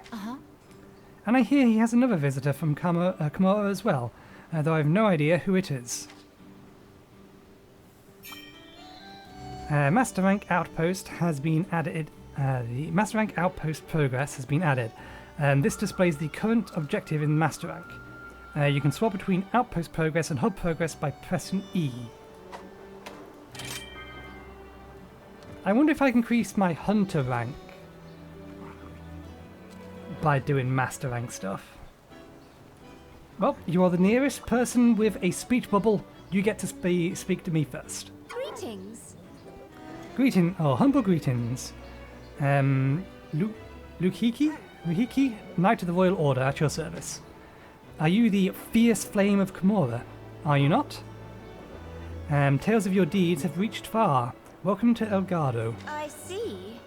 And I hear he has another visitor from Komura as well, though I have no idea who it is. Master rank outpost has been added The Master Rank Outpost progress has been added. This displays the current objective in Master Rank. You can swap between Outpost progress and Hub progress by pressing E. I wonder if I can increase my Hunter rank by doing Master Rank stuff. Well, you are the nearest person with a speech bubble. You get to speak to me first. Greetings. Humble greetings. Luhiki, Knight of the Royal Order, at your service. Are you the fierce flame of Camorra? Are you not? Tales of your deeds have reached far. Welcome to Elgado. I see.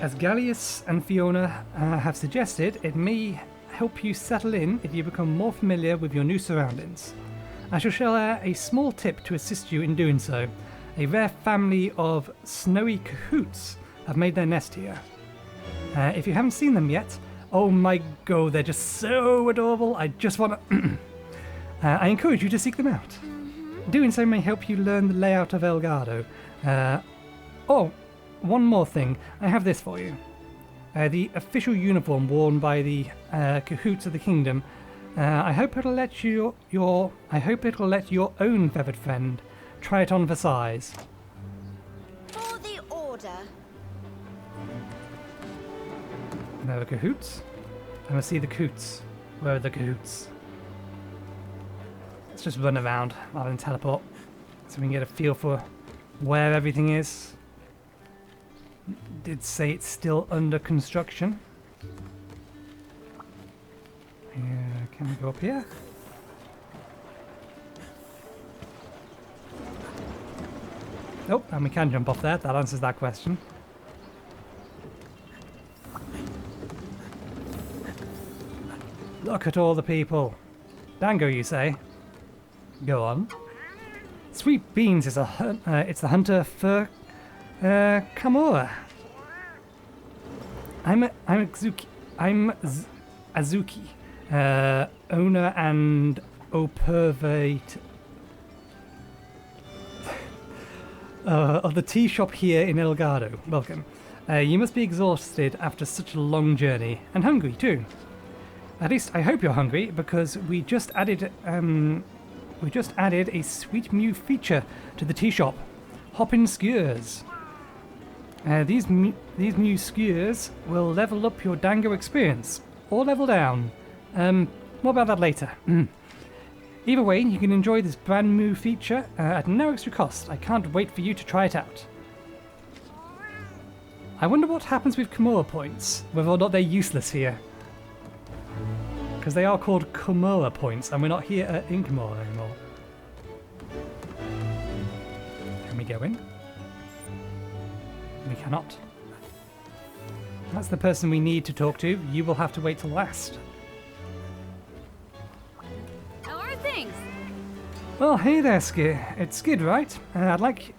As Gallius and Fiona have suggested, it may help you settle in if you become more familiar with your new surroundings. I shall share a small tip to assist you in doing so. A rare family of snowy cahoots have made their nest here. If you haven't seen them yet, oh my god, they're just so adorable. I just want to... I encourage you to seek them out. Doing so may help you learn the layout of Elgado. One more thing. I have this for you. The official uniform worn by the cahoots of the kingdom. I hope it'll let your own feathered friend try it on for size. For the order. There are cahoots. I must see the coots. Where are the cahoots? Let's just run around rather than teleport, so we can get a feel for where everything is. Did say it's still under construction. Can we go up here? Nope, and we can jump off there. That answers that question. Look at all the people. Dango, you say? Go on. Sweet Beans is it's the hunter for Camorra. I'm Azuki, owner and operate of the tea shop here in Elgado. Welcome. You must be exhausted after such a long journey, and hungry too. At least I hope you're hungry, because we just added a sweet new feature to the tea shop: hopping skewers. These new skewers will level up your Dango experience, or level down. More about that later. Either way, you can enjoy this brand new feature at no extra cost. I can't wait for you to try it out. I wonder what happens with Camorra points, whether or not they're useless here. Because they are called Camorra points, and we're not here in Camorra anymore. Can we go in? We cannot. That's the person we need to talk to. You will have to wait till last. How are things? Well, hey there, Skid. It's Skid, right? I'd like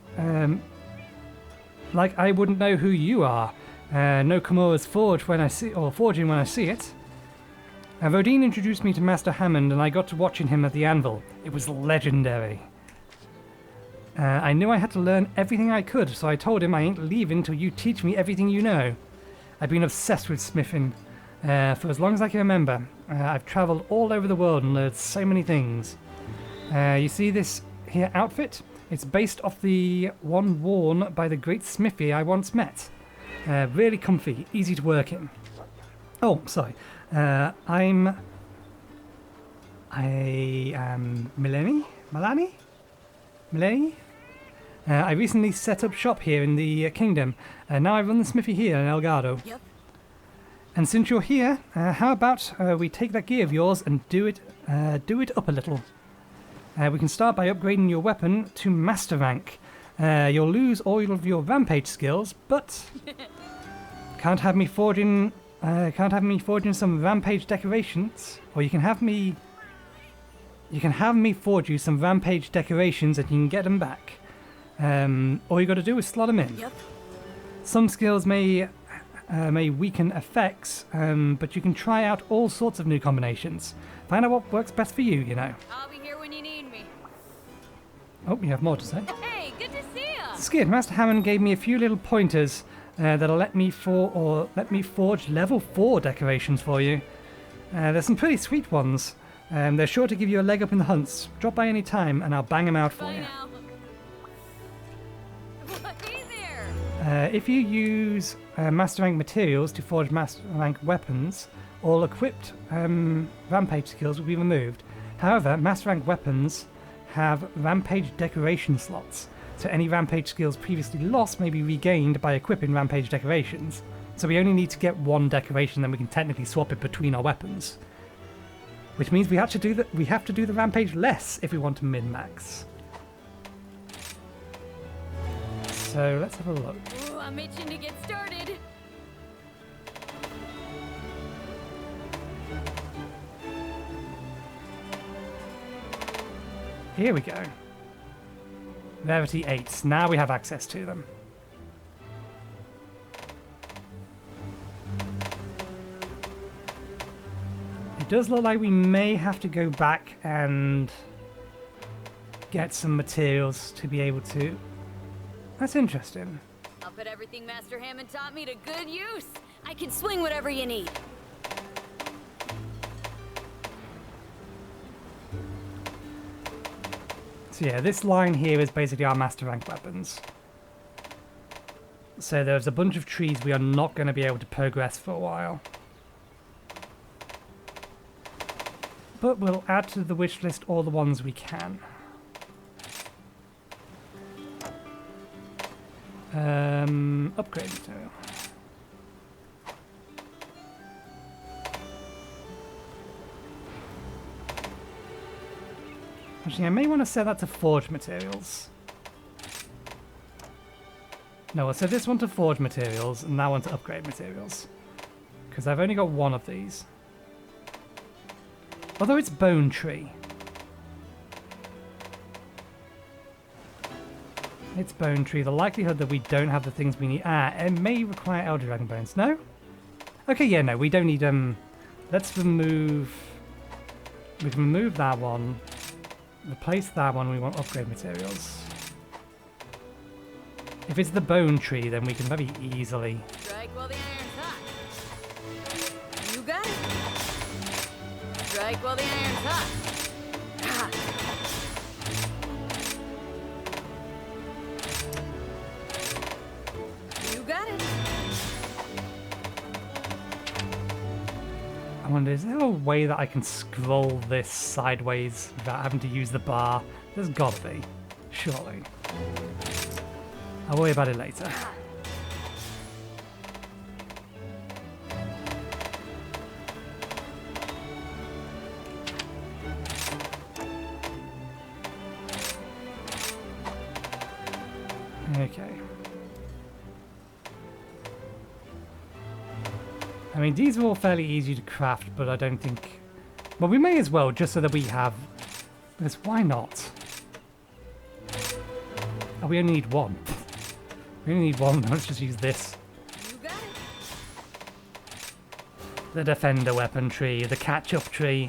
I wouldn't know who you are. No Camorra's forging when I see it. Rodine introduced me to Master Hammond, and I got to watching him at the anvil. It was legendary. I knew I had to learn everything I could, so I told him I ain't leaving till you teach me everything you know. I've been obsessed with smithing for as long as I can remember. I've travelled all over the world and learned so many things. You see this here outfit? It's based off the one worn by the great smithy I once met. Really comfy, easy to work in. Oh, sorry. I am Milani? I recently set up shop here in the kingdom. Now I run the smithy here in Elgado. Yep. And since you're here, how about we take that gear of yours and do it up a little. We can start by upgrading your weapon to master rank. You'll lose all of your rampage skills, but can't have me forging some rampage decorations, or you can have me forge you some rampage decorations and you can get them back. All you got to do is slot them in. Yep. Some skills may weaken effects, but you can try out all sorts of new combinations. Find out what works best for you, you know. I'll be here when you need me. Oh, you have more to say. Hey, good to see ya. Skid, Master Hammond gave me a few little pointers that'll let me forge level 4 decorations for you. There's some pretty sweet ones. They're sure to give you a leg up in the hunts. Drop by any time and I'll bang them out for Bye you. now. Hey there. If you use Master Rank materials to forge Master Rank weapons, all equipped Rampage skills will be removed. However, Master Rank weapons have Rampage decoration slots, so any Rampage skills previously lost may be regained by equipping Rampage decorations. So we only need to get one decoration, then we can technically swap it between our weapons. Which means we have to do the Rampage less if we want to min-max. So let's have a look. Ooh, I'm itching to get started. Here we go. Rarity 8s. Now we have access to them. It does look like we may have to go back and get some materials to be able to... That's interesting. I'll put everything Master Hammond taught me to good use. I can swing whatever you need. So yeah, this line here is basically our Master Rank weapons. So there's a bunch of trees we are not going to be able to progress for a while. But we'll add to the wish list all the ones we can. Upgrade material. Actually, I may want to set that to forge materials. No, I'll set this one to forge materials and that one to upgrade materials. Because I've only got one of these. Although it's bone tree. It's bone tree. The likelihood that we don't have the things we need... it may require Elder Dragon bones. No? Okay, yeah, no, we don't need... let's remove... We can remove that one. Replace that one, we want upgrade materials. If it's the bone tree, then we can very easily... Strike while the iron's hot. You got it. Strike while the iron's hot. Ah. You got it. I wonder, is there a way that I can scroll this sideways without having to use the bar? There's gotta be. Surely. I'll worry about it later. Okay. I mean, these are all fairly easy to craft, but I don't think... Well, we may as well, just so that we have... Because why not? Oh, we only need one. We only need one, let's just use this. You got it. The Defender weapon tree, the catch-up tree.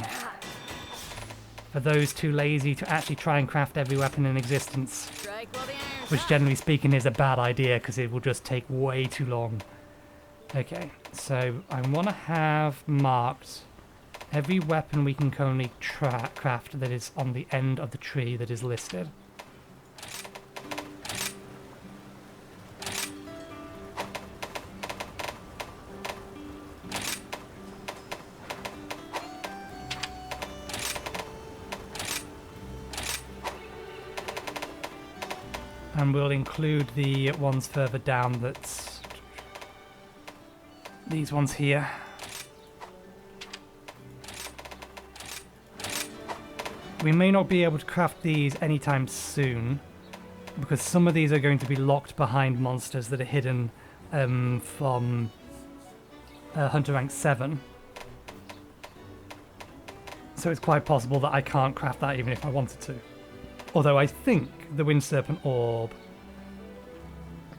For those too lazy to actually try and craft every weapon in existence. Strike while the iron's Which hot. generally speaking is a bad idea, because it will just take way too long. Okay, so I want to have marked every weapon we can currently craft that is on the end of the tree that is listed. And we'll include the ones further down that's... These ones here. We may not be able to craft these anytime soon, because some of these are going to be locked behind monsters that are hidden from Hunter Rank 7. So it's quite possible that I can't craft that even if I wanted to. Although I think the Wind Serpent Orb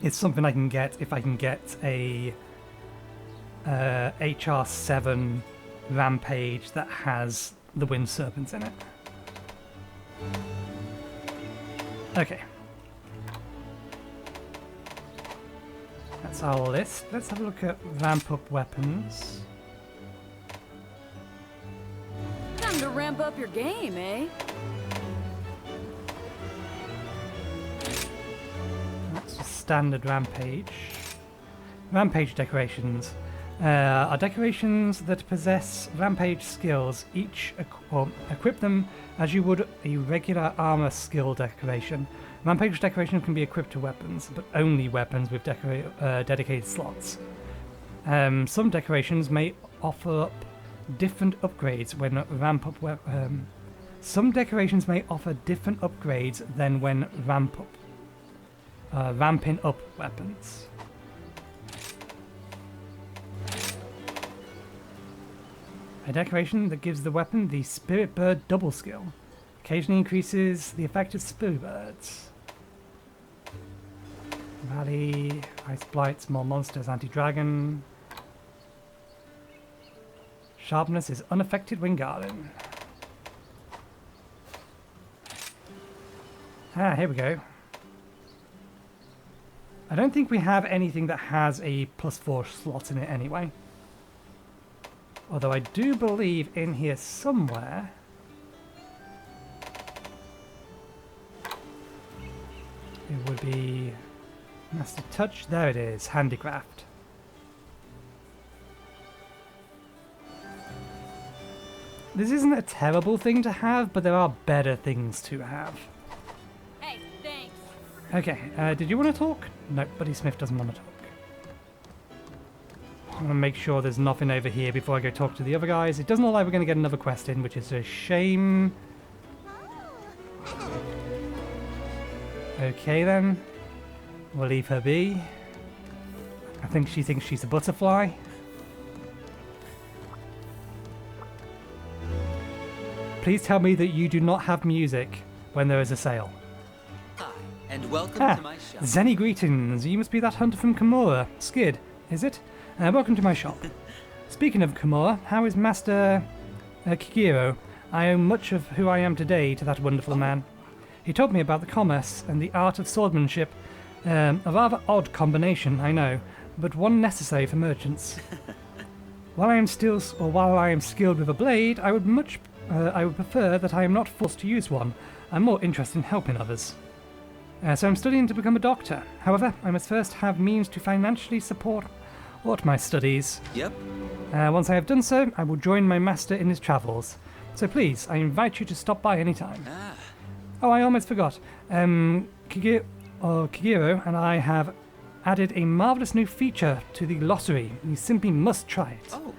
is something I can get if I can get a HR7 Rampage that has the Wind Serpents in it. That's our list. Let's have a look at ramp up weapons. Time to ramp up your game, eh? That's a standard rampage. Rampage decorations are decorations that possess rampage skills. Equip them as you would a regular armor skill decoration. Rampage decorations can be equipped to weapons, but only weapons with dedicated slots. Some decorations may offer up different upgrades when some decorations may offer different upgrades than when ramping up weapons. A decoration that gives the weapon the Spirit Bird double skill. Occasionally increases the effect of Spirit Birds. Valley, Ice Blights, more monsters, anti-dragon. Sharpness is unaffected when guarding. Ah, here we go. I don't think we have anything that has a +4 slot in it anyway. Although I do believe in here somewhere it would be Master Touch. There it is, Handicraft. This isn't a terrible thing to have, but there are better things to have. Hey, thanks. Okay, did you want to talk? No, Buddy Smith doesn't want to talk. I want to make sure there's nothing over here before I go talk to the other guys. It doesn't look like we're going to get another quest in, which is a shame. Okay then. We'll leave her be. I think she thinks she's a butterfly. Please tell me that you do not have music when there is a sale. Hi, and welcome to my shop. Zenny greetings. You must be that hunter from Kimura. Skid, is it? Welcome to my shop. Speaking of Kimura, how is Master Kigiro? I owe much of who I am today to that wonderful man. He taught me about the commerce and the art of swordsmanship. A rather odd combination, I know, but one necessary for merchants. While I am skilled with a blade, I would prefer that I am not forced to use one. I'm more interested in helping others. So I'm studying to become a doctor. However, I must first have means to financially support my studies. Yep. Once I have done so, I will join my master in his travels. So please, I invite you to stop by any time. Ah. Oh, I almost forgot. Kigiro and I have added a marvelous new feature to the glossary. You simply must try it. Oh.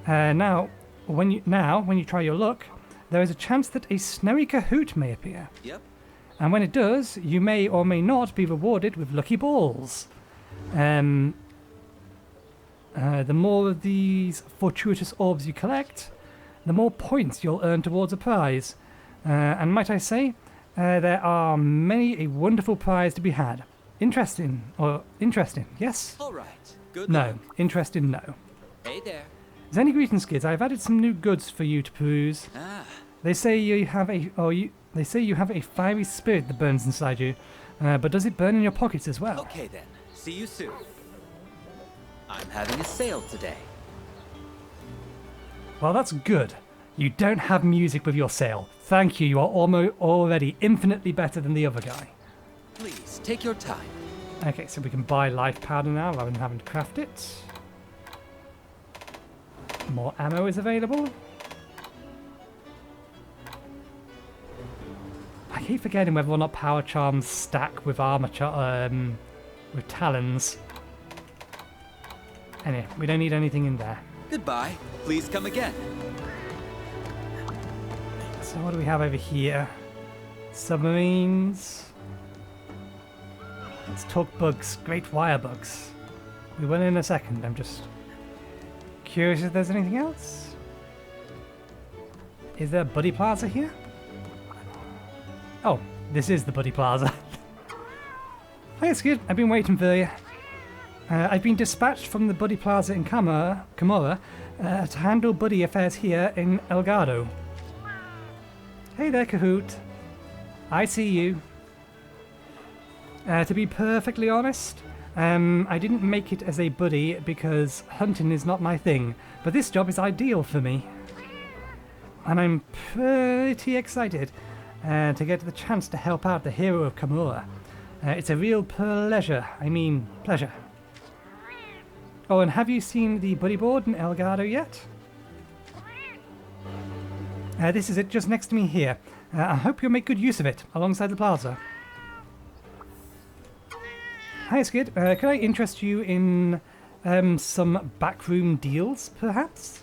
Now, when you try your luck, there is a chance that a snowy Kahoot may appear. Yep. And when it does, you may or may not be rewarded with lucky balls. The more of these fortuitous orbs you collect, the more points you'll earn towards a prize. And might I say, there are many a wonderful prize to be had. Interesting, yes? All right. Good. No. luck. Interesting, no. Hey there. Zenny greetings, kids. I've added some new goods for you to peruse. Ah. They say you have a fiery spirit that burns inside you, but does it burn in your pockets as well? Okay then. See you soon. I'm having a sale today. Well, that's good. You don't have music with your sale. Thank you. You are already infinitely better than the other guy. Please take your time. Okay, so we can buy life powder now rather than having to craft it. More ammo is available. I keep forgetting whether or not power charms stack with armor with talons. Anyway, we don't need anything in there. Goodbye. Please come again. So what do we have over here? Submarines. Let's talk bugs. Great wire bugs. We will in a second. I'm just curious if there's anything else. Is there a Buddy Plaza here? Oh, this is the Buddy Plaza. Hi, it's good. I've been waiting for you. I've been dispatched from the Buddy Plaza in Kimura to handle Buddy affairs here in Elgado. Hey there, Kahoot. I see you. To be perfectly honest, I didn't make it as a buddy because hunting is not my thing, but this job is ideal for me. And I'm pretty excited to get the chance to help out the hero of Kimura. It's a real pleasure. Pleasure. Oh, and have you seen the buddy board in Elgado yet? This is it, just next to me here. I hope you'll make good use of it, alongside the plaza. Hi, Skid. Could I interest you in some backroom deals, perhaps?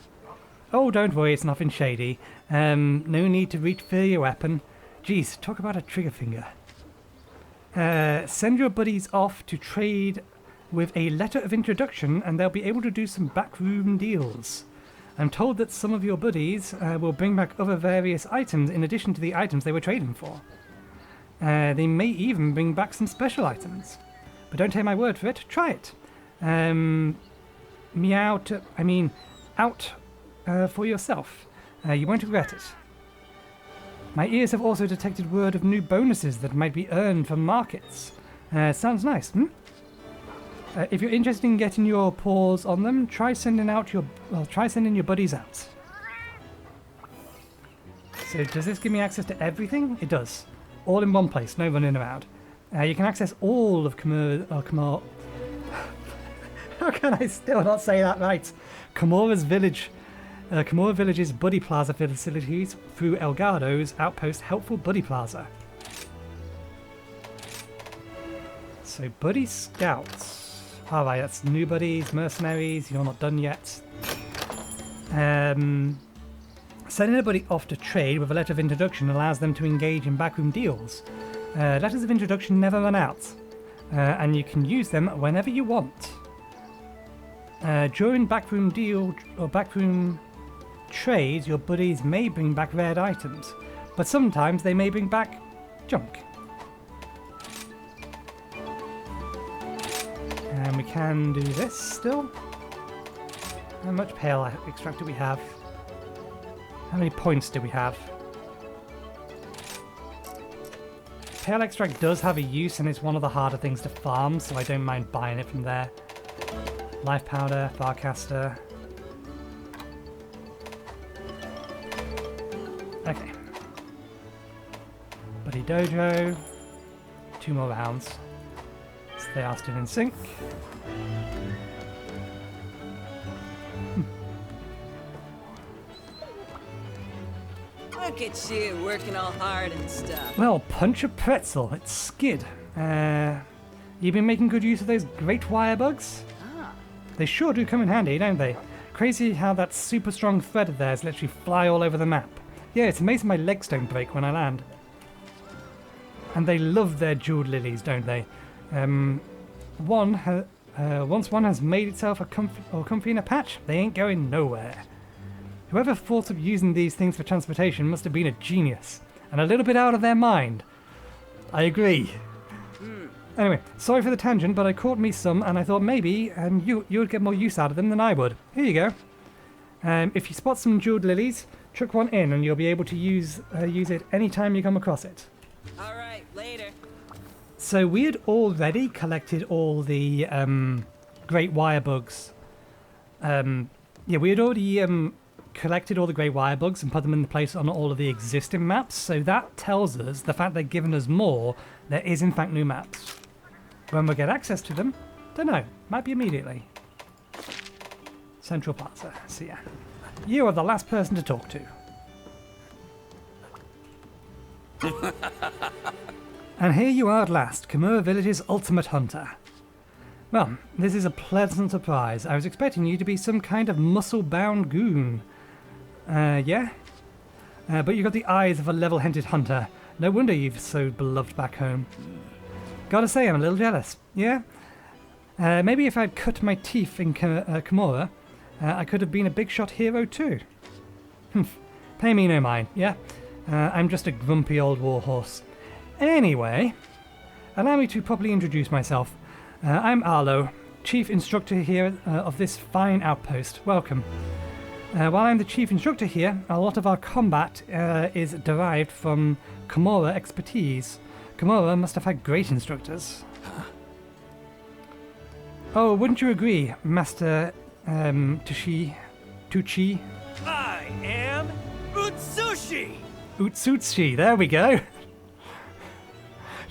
Oh, don't worry, it's nothing shady. No need to reach for your weapon. Jeez, talk about a trigger finger. Send your buddies off to trade with a letter of introduction, and they'll be able to do some backroom deals. I'm told that some of your buddies will bring back other various items in addition to the items they were trading for. They may even bring back some special items. But don't take my word for it, try it. Out for yourself. You won't regret it. My ears have also detected word of new bonuses that might be earned from markets. Sounds nice, hmm? If you're interested in getting your paws on them, try sending your buddies out. So does this give me access to everything? It does. All in one place, no running around. You can access all of Kimura. How can I still not say that right? Kimura Village's Buddy Plaza facilities through Elgado's Outpost Helpful Buddy Plaza. So Buddy Scouts. Alright, that's new buddies, mercenaries, you're not done yet. Sending a buddy off to trade with a letter of introduction allows them to engage in backroom deals. Letters of introduction never run out, and you can use them whenever you want. During backroom deal or backroom trades, your buddies may bring back rare items, but sometimes they may bring back junk. And we can do this still. How much pale extract do we have? How many points do we have? Pale extract does have a use, and it's one of the harder things to farm, so I don't mind buying it from there. Life powder, Farcaster. Okay. Buddy Dojo. 2 more rounds. So they are still in sync. Look at you, working all hard and stuff. Well, punch a pretzel. It's Skid. You've been making good use of those great wire bugs? Ah. They sure do come in handy, don't they? Crazy how that super strong thread of theirs lets you fly all over the map. Yeah, it's amazing my legs don't break when I land. And they love their jeweled lilies, don't they? Once one has made itself comfy in a patch, they ain't going nowhere. Whoever thought of using these things for transportation must have been a genius, and a little bit out of their mind. I agree. Anyway, sorry for the tangent, but I caught me some, and I thought maybe you would get more use out of them than I would. Here you go. If you spot some jeweled lilies, chuck one in, and you'll be able to use it anytime you come across it. All right, later. So we had already collected all the great wire bugs. Yeah, we had already collected all the great wire bugs and put them in place on all of the existing maps. So that tells us the fact they're giving us more. There is in fact new maps. When we get access to them, don't know. Might be immediately. Central Plaza. See ya. You are the last person to talk to. And here you are at last, Kimura Village's ultimate hunter. Well, this is a pleasant surprise. I was expecting you to be some kind of muscle-bound goon. Yeah? But you got the eyes of a level-headed hunter. No wonder you're so beloved back home. Gotta say, I'm a little jealous. Yeah? Maybe if I'd cut my teeth in Kimura, I could have been a big-shot hero too. Pay me no mind, yeah? I'm just a grumpy old warhorse. Anyway, allow me to properly introduce myself. I'm Arlo, Chief Instructor here of this fine outpost. Welcome. While I'm the Chief Instructor here, a lot of our combat is derived from Kimura expertise. Kimura must have had great instructors. Oh, wouldn't you agree, Master Tuchi? I am Utsushi! Utsutsuchi, there we go.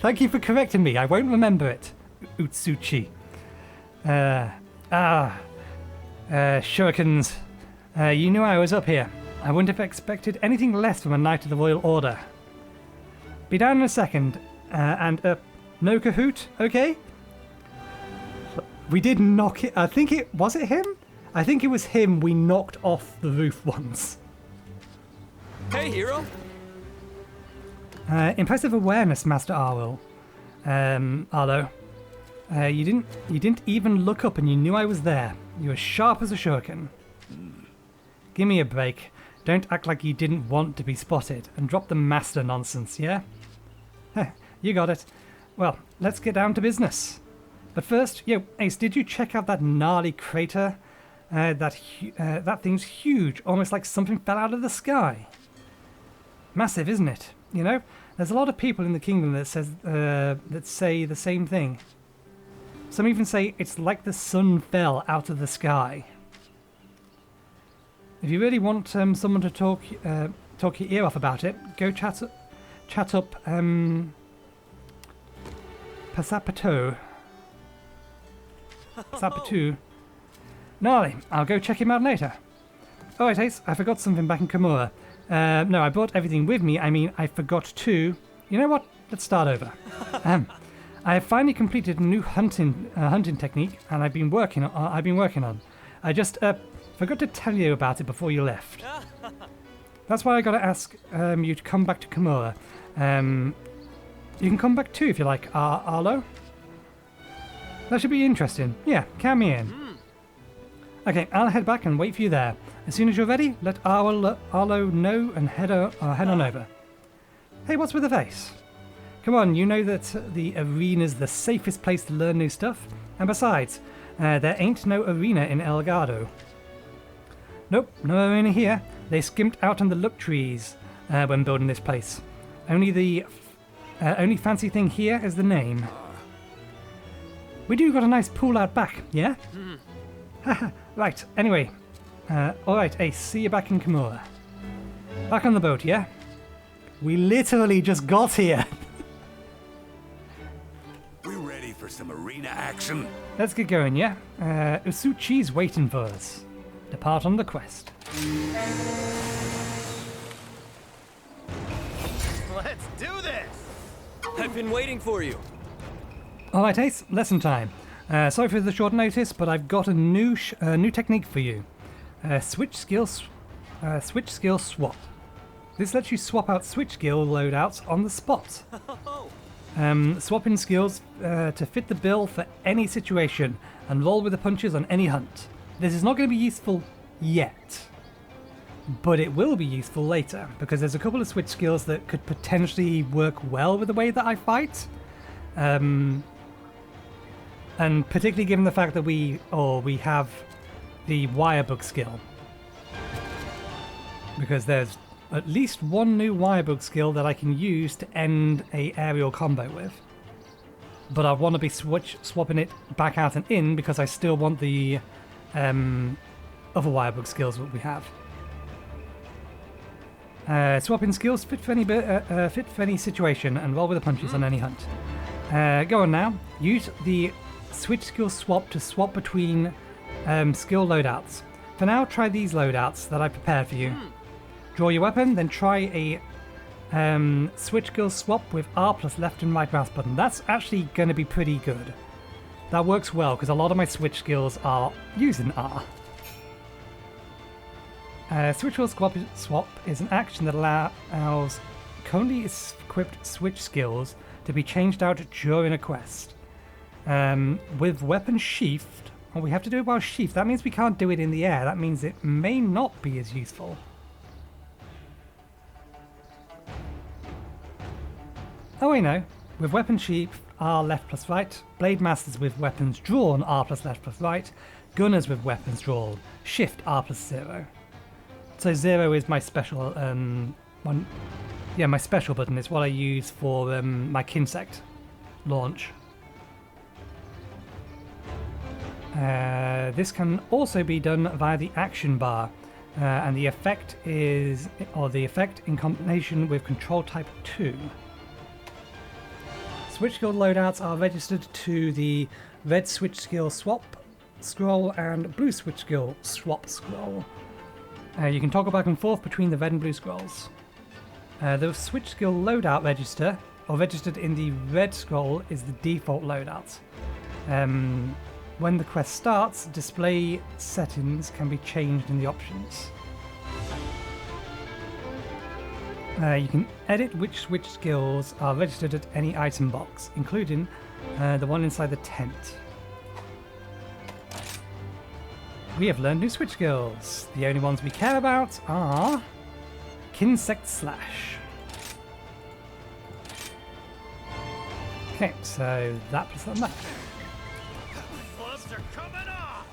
Thank you for correcting me. I won't remember it. Utsuchi. Shurikens. You knew I was up here. I wouldn't have expected anything less from a Knight of the Royal Order. Be down in a second. No Kahoot, okay? We did knock it. Was it him? I think it was him we knocked off the roof once. Hey, hero! Impressive awareness, Master Arlo. Arlo. You didn't even look up and you knew I was there. You were sharp as a shuriken. Give me a break. Don't act like you didn't want to be spotted and drop the master nonsense, yeah? You got it. Well, let's get down to business. But first, Ace, did you check out that gnarly crater? That thing's huge, almost like something fell out of the sky. Massive, isn't it? You know, there's a lot of people in the kingdom that say the same thing. Some even say it's like the sun fell out of the sky. If you really want someone to talk your ear off about it, go chat up Pasapatu. Gnarly, I'll go check him out later. Oh wait, Ace, I forgot something back in Kimura. No, I brought everything with me. I mean, I forgot to... You know what? Let's start over. I have finally completed a new hunting technique, and I've been working on. I just forgot to tell you about it before you left. That's why I got to ask you to come back to Kimura. You can come back too if you like, Arlo. That should be interesting. Yeah, count me in. Okay, I'll head back and wait for you there. As soon as you're ready, let Arlo know and head on over. Hey, what's with the face? Come on, you know that the arena's the safest place to learn new stuff. And besides, there ain't no arena in Elgado. Nope, no arena here. They skimped out on the look trees when building this place. Only fancy thing here is the name. We do got a nice pool out back, yeah? Right, anyway. Alright, Ace, see you back in Kimura. Back on the boat, yeah? We literally just got here. We ready for some arena action? Let's get going, yeah? Usuchi's waiting for us. Depart on the quest. Let's do this! I've been waiting for you. Alright, Ace, lesson time. Sorry for the short notice, but I've got a new technique for you. Switch skill swap. This lets you swap out switch skill loadouts on the spot. Swapping skills to fit the bill for any situation and roll with the punches on any hunt. This is not going to be useful yet, but it will be useful later because there's a couple of switch skills that could potentially work well with the way that I fight. And particularly given the fact that we have the wirebug skill. Because there's at least one new wirebug skill that I can use to end a aerial combo with. But I want to be swapping it back out and in because I still want the other wirebug skills that we have. Swapping skills fit for any situation and roll with the punches on any hunt. Go on now. Use the switch skill swap to swap between skill loadouts. For now, try these loadouts that I prepared for you. Draw your weapon, then try a switch skill swap with R plus left and right mouse button. That's actually going to be pretty good. That works well because a lot of my switch skills are using R. Switch skill swap is an action that allows currently equipped switch skills to be changed out during a quest. With weapon sheathed, well, we have to do it while sheathed. That means we can't do it in the air. That means it may not be as useful. Oh, I know. With weapon sheathed, R left plus right. Blade masters with weapons drawn, R plus left plus right. Gunners with weapons drawn, shift R plus 0. So 0 is my special one. Yeah, my special button. It's what I use for my Kinsect launch. This can also be done via the action bar, and the effect in combination with control type 2. Switch skill loadouts are registered to the red switch skill swap scroll and blue switch skill swap scroll. You can toggle back and forth between the red and blue scrolls. The switch skill loadout register, or registered in the red scroll, is the default loadout. When the quest starts, display settings can be changed in the options. You can edit which switch skills are registered at any item box, including the one inside the tent. We have learned new switch skills. The only ones we care about are Kinsect Slash. Okay, so that plus that match. Gloves are coming off.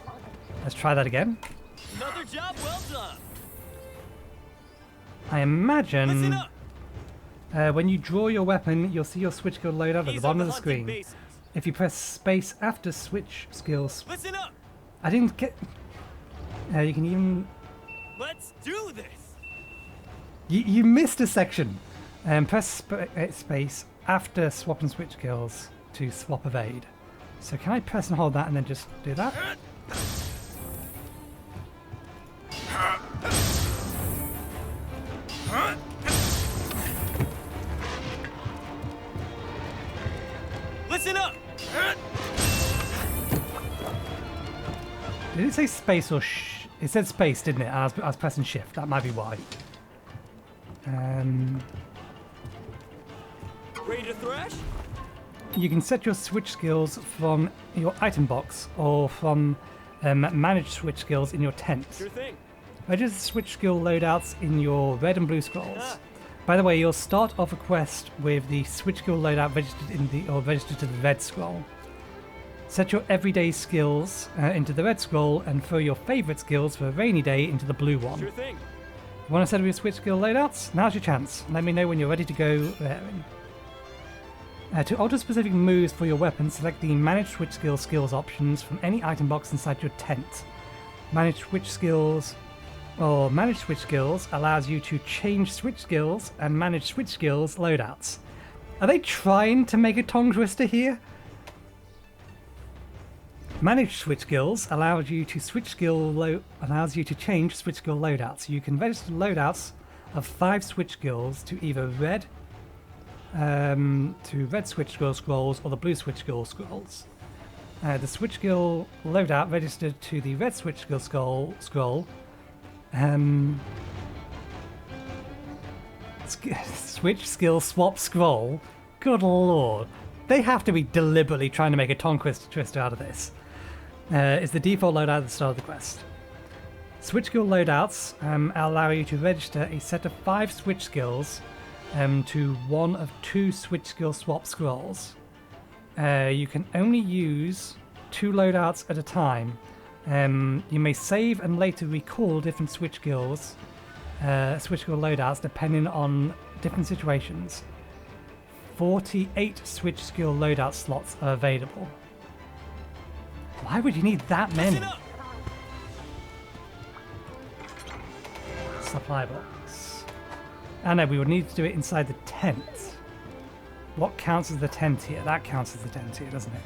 Let's try that again. Another job well done. I imagine Listen up. when you draw your weapon, you'll see your switch skill loadout at the These bottom are of the hunting screen. bases. If you press space after switch skills, Listen up. I didn't get. You can even. Let's do this. You missed a section. Press space after swap and switch skills to swap evade. So can I press and hold that and then just do that? Listen up. Did it say space or it said space, didn't it? I was pressing shift. That might be why. Ready to thrash? You can set your switch skills from your item box or from manage switch skills in your tent. Sure thing. Register switch skill loadouts in your red and blue scrolls. By the way, you'll start off a quest with the switch skill loadout registered to the red scroll. Set your everyday skills into the red scroll and throw your favorite skills for a rainy day into the blue one. Sure thing. Want to set up your switch skill loadouts? Now's your chance. Let me know when you're ready to go there. To alter specific moves for your weapon, select the Manage Switch skills options from any item box inside your tent. Manage Switch skills allows you to change switch skills and manage switch skills loadouts. Are they trying to make a tongue twister here? Manage switch skills allows you to change switch skill loadouts. You can register loadouts of 5 switch skills to either red switch skill scrolls or the blue switch skill scrolls. The switch skill loadout registered to the red switch skill scroll. Switch skill swap scroll. Good lord, they have to be deliberately trying to make a tongue twister out of this. Is the default loadout at the start of the quest. Switch skill loadouts allow you to register a set of 5 switch skills to one of 2 switch skill swap scrolls. You can only use 2 loadouts at a time. You may save and later recall different switch skill loadouts depending on different situations. 48 switch skill loadout slots are available. Why would you need that many? Supply box. I know, we would need to do it inside the tent. What counts as the tent here? That counts as the tent here, doesn't it?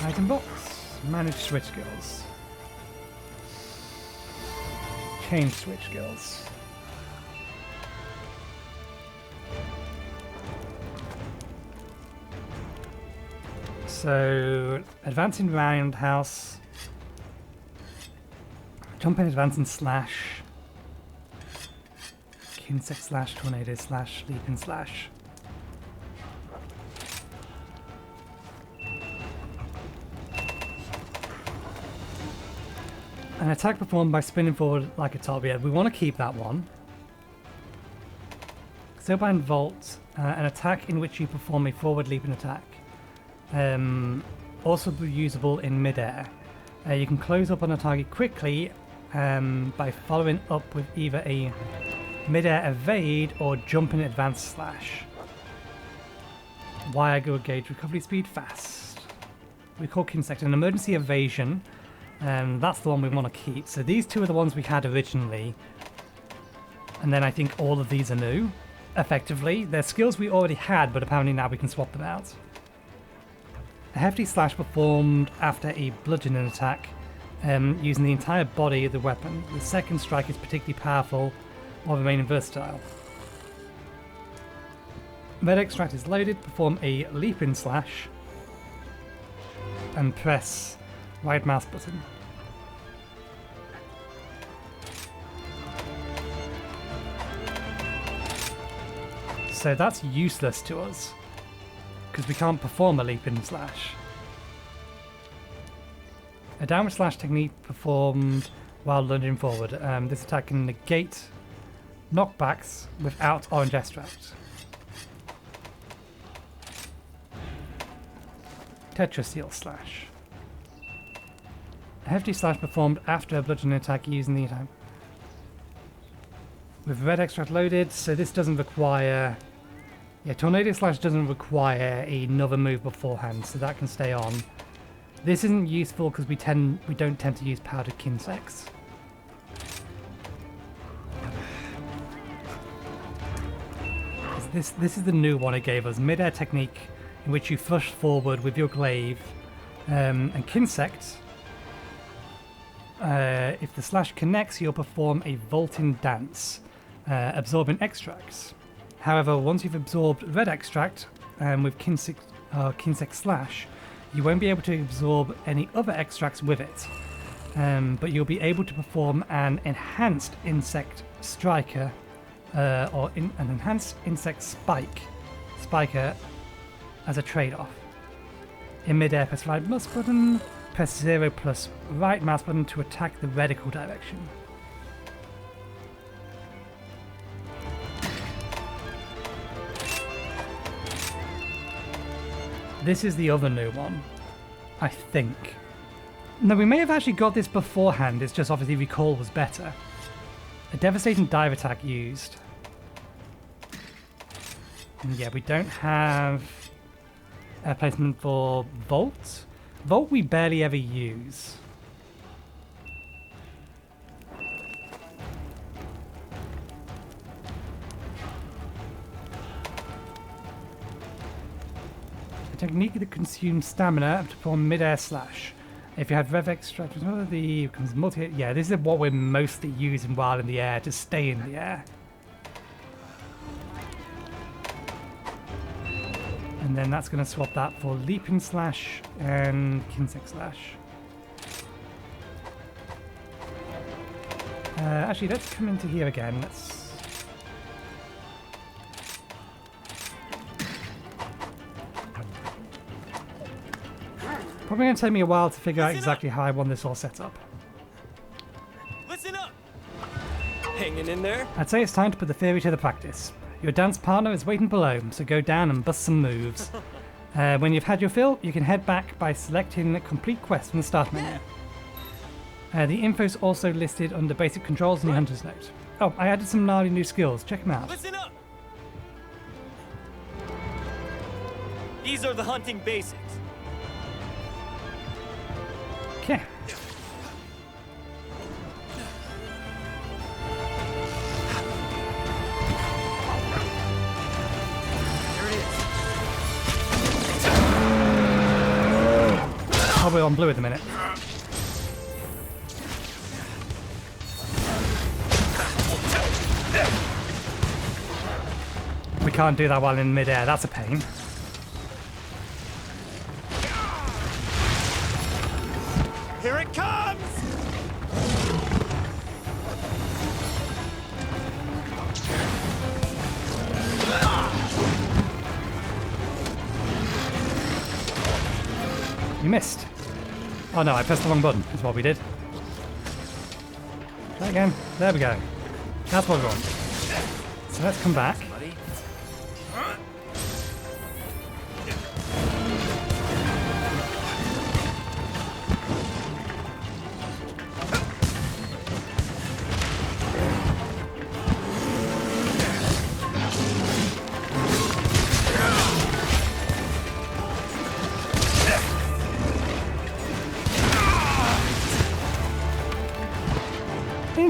Item box. Manage switch skills. Change switch skills. So, advancing roundhouse, jumping, advancing slash, insect slash, tornado slash, leaping slash. An attack performed by spinning forward like a top. Yeah, we want to keep that one. Stillbind Vault, an attack in which you perform a forward leaping attack. Also be usable in midair. You can close up on a target quickly by following up with either a midair evade or jumping advance slash. Wire gauge recovery speed fast. We call Kinsect an emergency evasion. That's the one we want to keep. So these two are the ones we had originally. And then I think all of these are new. Effectively. They're skills we already had, but apparently now we can swap them out. A hefty slash performed after a bludgeoning attack, using the entire body of the weapon. The second strike is particularly powerful while remaining versatile. Red extract is loaded, perform a leaping slash, and press right mouse button. So that's useless to us, because we can't perform a leaping slash. A downward slash technique performed while lunging forward. This attack can negate knockbacks without orange extract. Tetrasteel slash. A hefty slash performed after a bludgeoning attack using the attack. With red extract loaded, so this doesn't require... Yeah, Tornado Slash doesn't require another move beforehand, so that can stay on. This isn't useful because we don't tend to use powdered Kinsects. This is the new one it gave us. Mid-air technique in which you thrust forward with your glaive and Kinsect. If the slash connects, you'll perform a vaulting dance, absorbing extracts. However, once you've absorbed red extract with Kinsect slash, you won't be able to absorb any other extracts with it. But you'll be able to perform an enhanced insect striker or an enhanced insect spiker as a trade-off. In mid-air, press right mouse button, press 0 plus right mouse button to attack the reticle direction. This is the other new one, I think. No, we may have actually got this beforehand, it's just obviously recall was better. A devastating dive attack used. And yeah, we don't have a placement for Vault. Vault we barely ever use. A technique that consumes stamina to perform mid-air slash. If you have rev extract, the becomes multi. Yeah, this is what we're mostly using while in the air to stay in the air. And then that's going to swap that for leaping slash and Kinsect slash. Actually, let's come into here again. Let's. Probably going to take me a while to figure out exactly how I want this all set up. Listen up! Hanging in there? I'd say it's time to put the theory to the practice. Your dance partner is waiting below, so go down and bust some moves. When you've had your fill, you can head back by selecting the complete quest from the start menu. The info's also listed under basic controls in your hunter's note. Oh, I added some gnarly new skills. Check them out. Listen up! These are the hunting basics. Okay. Oh, we're on blue at the minute. We can't do that while in mid-air, that's a pain. Here it comes! You missed. Oh no, I pressed the wrong button, is what we did. Try again. There we go. That's what we want. So let's come back.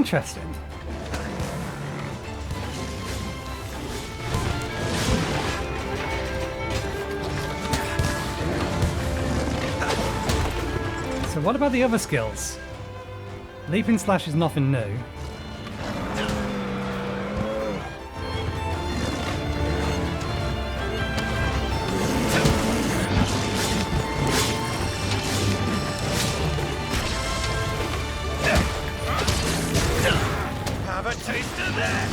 Interesting. So what about the other skills? Leaping slash is nothing new. Have a taste of this!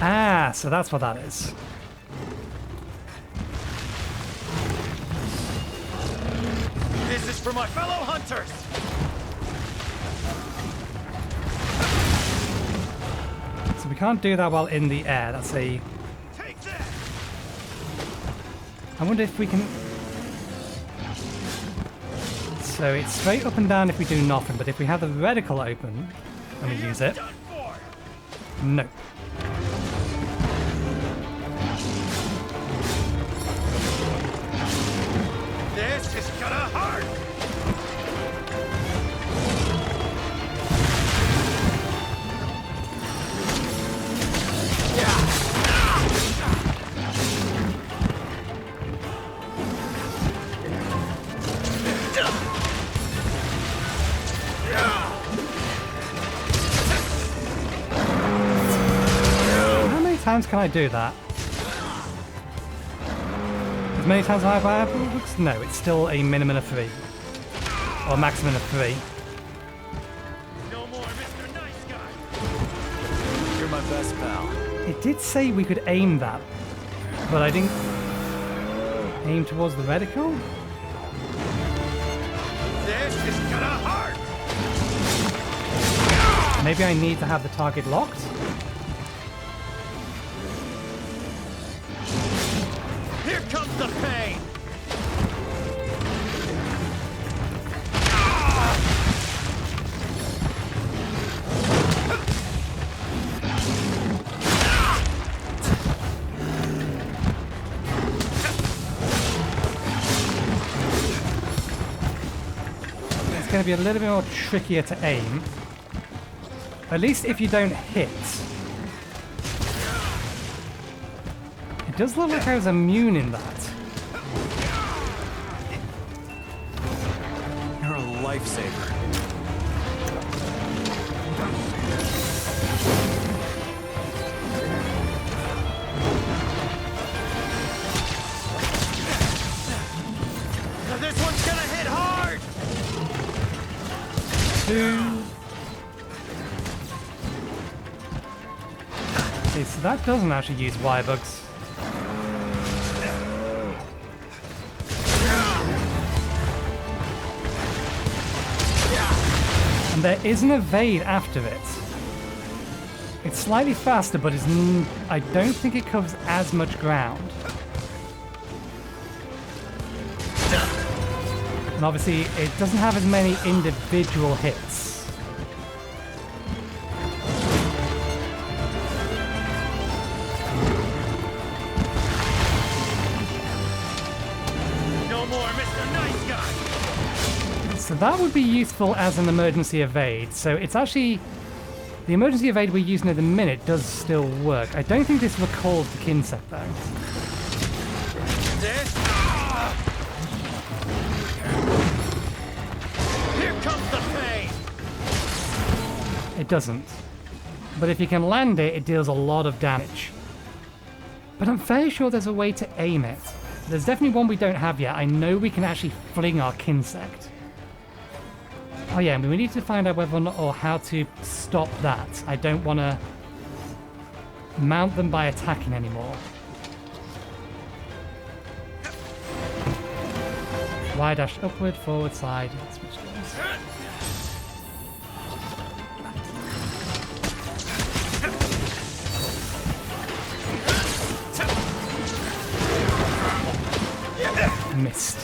Ah, so that's what that is. This is for my fellow hunters! So we can't do that while in the air. That's a... Take this! I wonder if we can... So it's straight up and down if we do nothing, but if we have the reticle open and we use it... Done for! No. This is gonna hurt! How many times can I do that? As many times as I have? No, it's still a minimum of 3. Or a maximum of 3. No more Mr. Nice Guy! You're my best pal. It did say we could aim that, but I didn't aim towards the reticle? This is gonna hurt! Maybe I need to have the target locked? Here comes the pain! It's going to be a little bit more trickier to aim. At least if you don't hit. It does look like I was immune in that. You're a lifesaver. Now this one's gonna hit hard! 2. Okay, so that doesn't actually use wire bugs. And there is an evade after it. It's slightly faster, but I don't think it covers as much ground. And obviously, it doesn't have as many individual hits. No more Mr. Nice Guy! So that would be useful as an emergency evade. So it's actually... The emergency evade we're using at the minute does still work. I don't think this recalls the Kinsect though. This? Here comes the pain! It doesn't. But if you can land it, it deals a lot of damage. But I'm fairly sure there's a way to aim it. There's definitely one we don't have yet. I know we can actually fling our Kinsect. Oh yeah, we need to find out whether or not or how to stop that. I don't want to mount them by attacking anymore. Y dash upward, forward, side. Switch gears. Missed.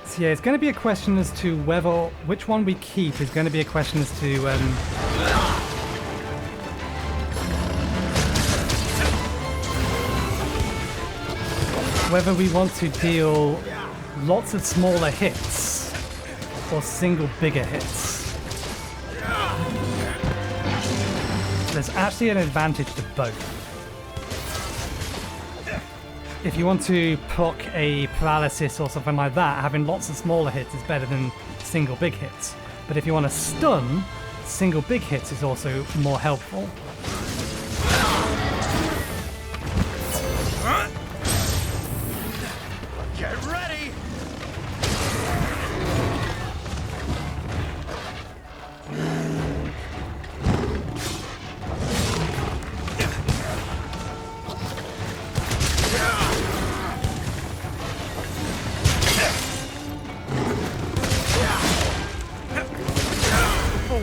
So yeah, it's going to be a question as to which one we keep is going to be a question as to whether we want to deal lots of smaller hits or single bigger hits. there's actually an advantage to both. If you want to proc a paralysis or something like that, having lots of smaller hits is better than single big hits. But if you want to stun, single big hits is also more helpful. Get ready!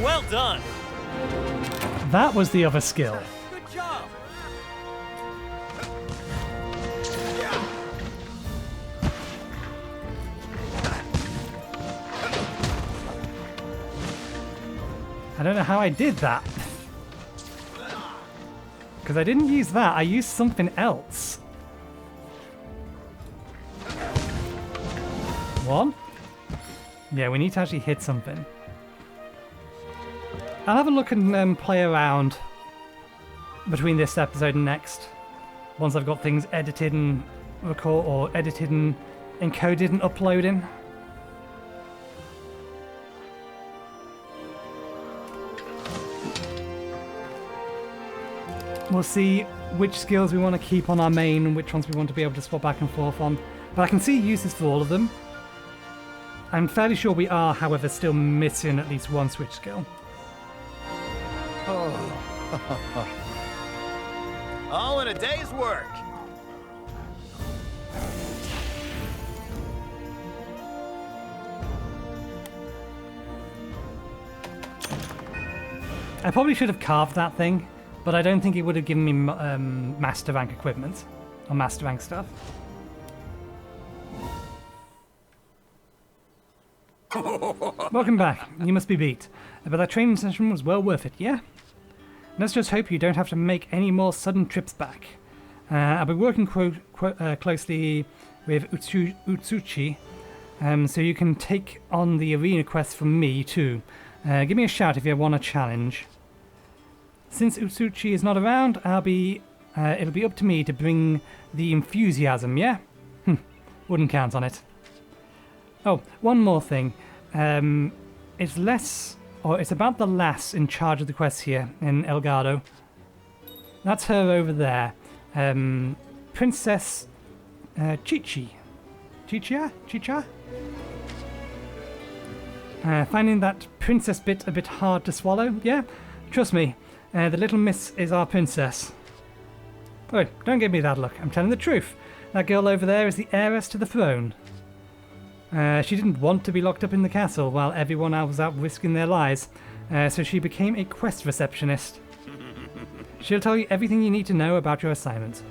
Well done. That was the other skill. Good job. I don't know how I did that. Because I didn't use that, I used something else. One? Yeah, we need to actually hit something. I'll have a look and play around between this episode and next. Once I've got things edited and edited and encoded and uploading. We'll see which skills we want to keep on our main and which ones we want to be able to swap back and forth on. But I can see uses for all of them. I'm fairly sure we are, however, still missing at least one switch skill. All in a day's work. I probably should have carved that thing, but I don't think it would have given me master rank equipment or master rank stuff. Welcome back. You must be beat. But that training session was well worth it, yeah? Let's just hope you don't have to make any more sudden trips back. I'll be working closely with Utsuchi, so you can take on the arena quest from me too. Give me a shout if you want a challenge. Since Utsuchi is not around, it'll be up to me to bring the enthusiasm, yeah? Wouldn't count on it. Oh, one more thing. It's about the lass in charge of the quest here in Elgado. That's her over there. Princess Chicha? Finding that princess bit a bit hard to swallow, yeah? Trust me, the little miss is our princess. Oh, don't give me that look. I'm telling the truth. That girl over there is the heiress to the throne. She didn't want to be locked up in the castle while everyone else was out risking their lives, so she became a quest receptionist. She'll tell you everything you need to know about your assignment.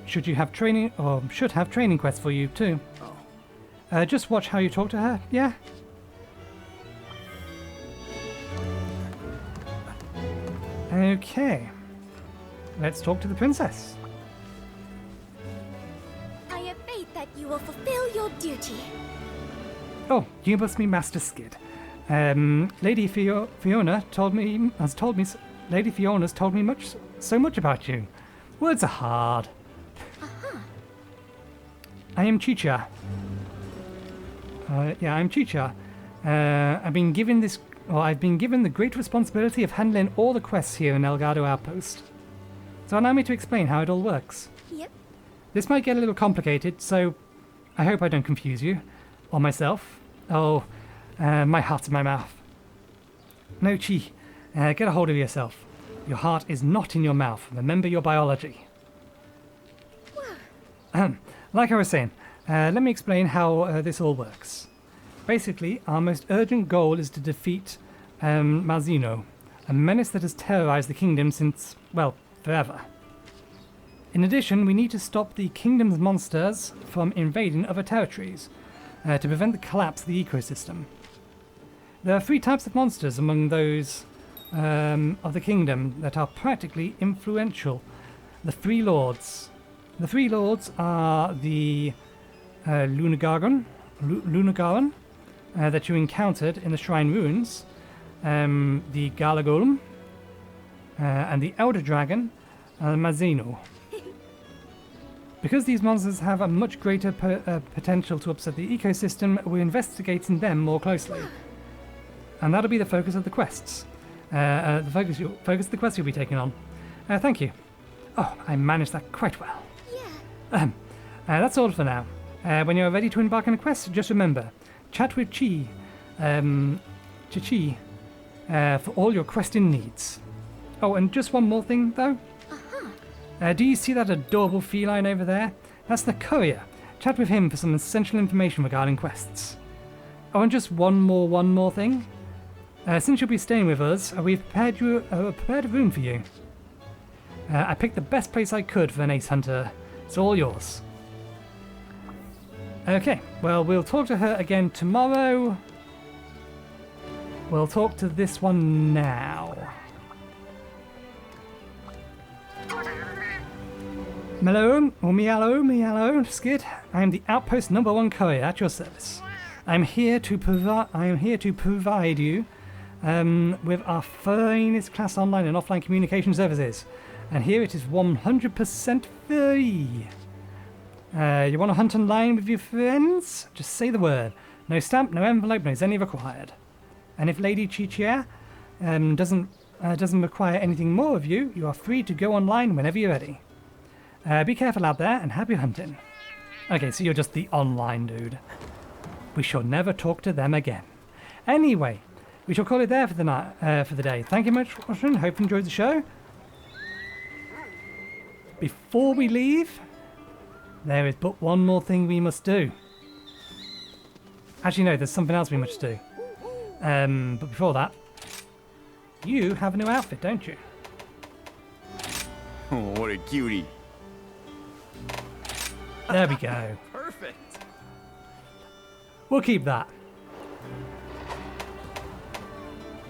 Should have training quests for you too. Just watch how you talk to her, yeah? Okay. Let's talk to the princess. I have faith that you will fulfill your duty. Oh, you must be Master Skid. Lady Fiona has told me Lady Fiona's told me so much about you. Words are hard. I am Chicha. I'm Chicha. I've been given the great responsibility of handling all the quests here in Elgado Outpost. So allow me to explain how it all works. Yep. This might get a little complicated, so I hope I don't confuse you. Or myself. My heart's in my mouth. No, Chi. Get a hold of yourself. Your heart is not in your mouth. Remember your biology. Like I was saying, let me explain how this all works. Basically, our most urgent goal is to defeat Malzino, a menace that has terrorized the kingdom since, well, forever. In addition, we need to stop the kingdom's monsters from invading other territories, to prevent the collapse of the ecosystem. There are 3 types of monsters among those of the kingdom that are practically influential. The 3 lords. The 3 lords are the Lunagaron that you encountered in the Shrine Ruins, the Galagolum, and the Elder Dragon, Mazino. Because these monsters have a much greater potential to upset the ecosystem, we're investigating them more closely. And that'll be the focus of the quests. The focus of the quest you'll be taking on. Thank you. Oh, I managed that quite well. Yeah. That's all for now. When you're ready to embark on a quest, just remember, chat with Chi, for all your questing needs. Oh, and just one more thing, though. Do you see that adorable feline over there? That's the courier. Chat with him for some essential information regarding quests. Oh, and just one more thing. Since you'll be staying with us, we've prepared a room for you. I picked the best place I could for an ace hunter. It's all yours. Okay, well, we'll talk to her again tomorrow. We'll talk to this one now. Hello, or me-allo, skid. I am the Outpost #1 courier at your service. I am here to provide you with our finest class online and offline communication services. And here it is 100% free. You want to hunt online with your friends? Just say the word. No stamp, no envelope, no zenny required. And if Lady Chi-Chia doesn't require anything more of you, you are free to go online whenever you're ready. Be careful out there and happy hunting. Okay, so you're just the online dude. We shall never talk to them again. Anyway, we shall call it there for the night, for the day. Thank you much for watching. Hope you enjoyed the show. Before we leave, there is but one more thing we must do. Actually, no, there's something else we must do. But before that, you have a new outfit, don't you? Oh, what a cutie. There we go. Perfect. We'll keep that.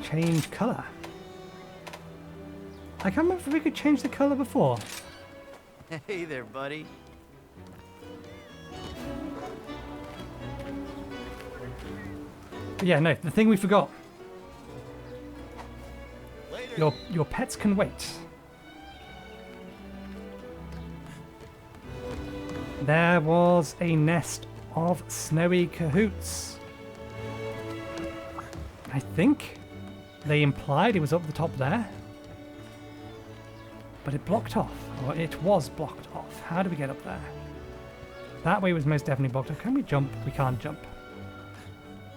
Change colour. I can't remember if we could change the colour before. Hey there, buddy. But yeah, no, the thing we forgot. Later. Your pets can wait. There was a nest of snowy cahoots. I think they implied it was up the top there. But it blocked off, or it was blocked off. How do we get up there? That way was most definitely blocked off. Can we jump? We can't jump.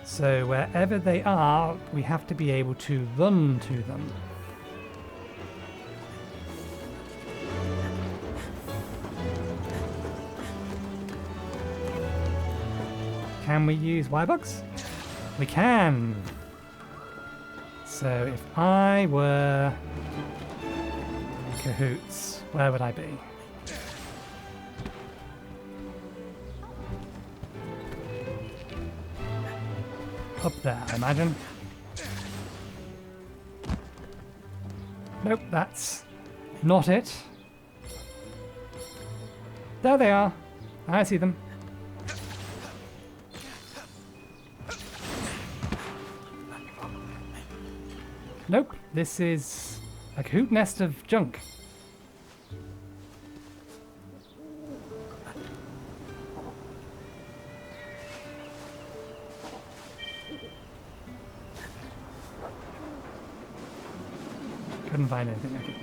So wherever they are, we have to be able to run to them. Can we use wirebugs? We can! So if I were cahoots, where would I be? Up there, I imagine. Nope, that's not it. There they are. I see them. Nope, this is a cahoot nest of junk. Couldn't find anything. Okay.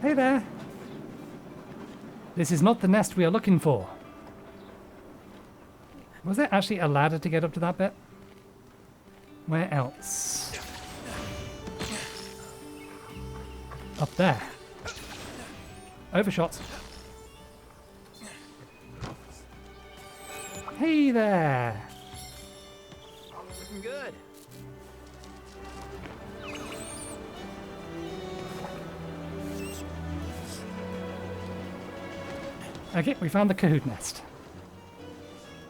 Hey there! This is not the nest we are looking for. Was there actually a ladder to get up to that bit? Where else? Up there. Overshot. Hey there! Looking good. Okay, we found the cahoot nest.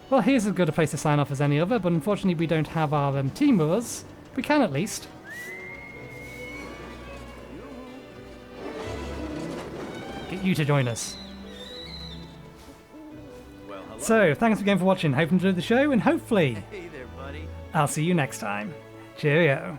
Well, here's as good a place to sign off as any other, but unfortunately we don't have our team with us. We can at least. Get you to join us. Well, hello. So, thanks again for watching. Hope you enjoyed the show, and hopefully Hey there, buddy. I'll see you next time. Cheerio.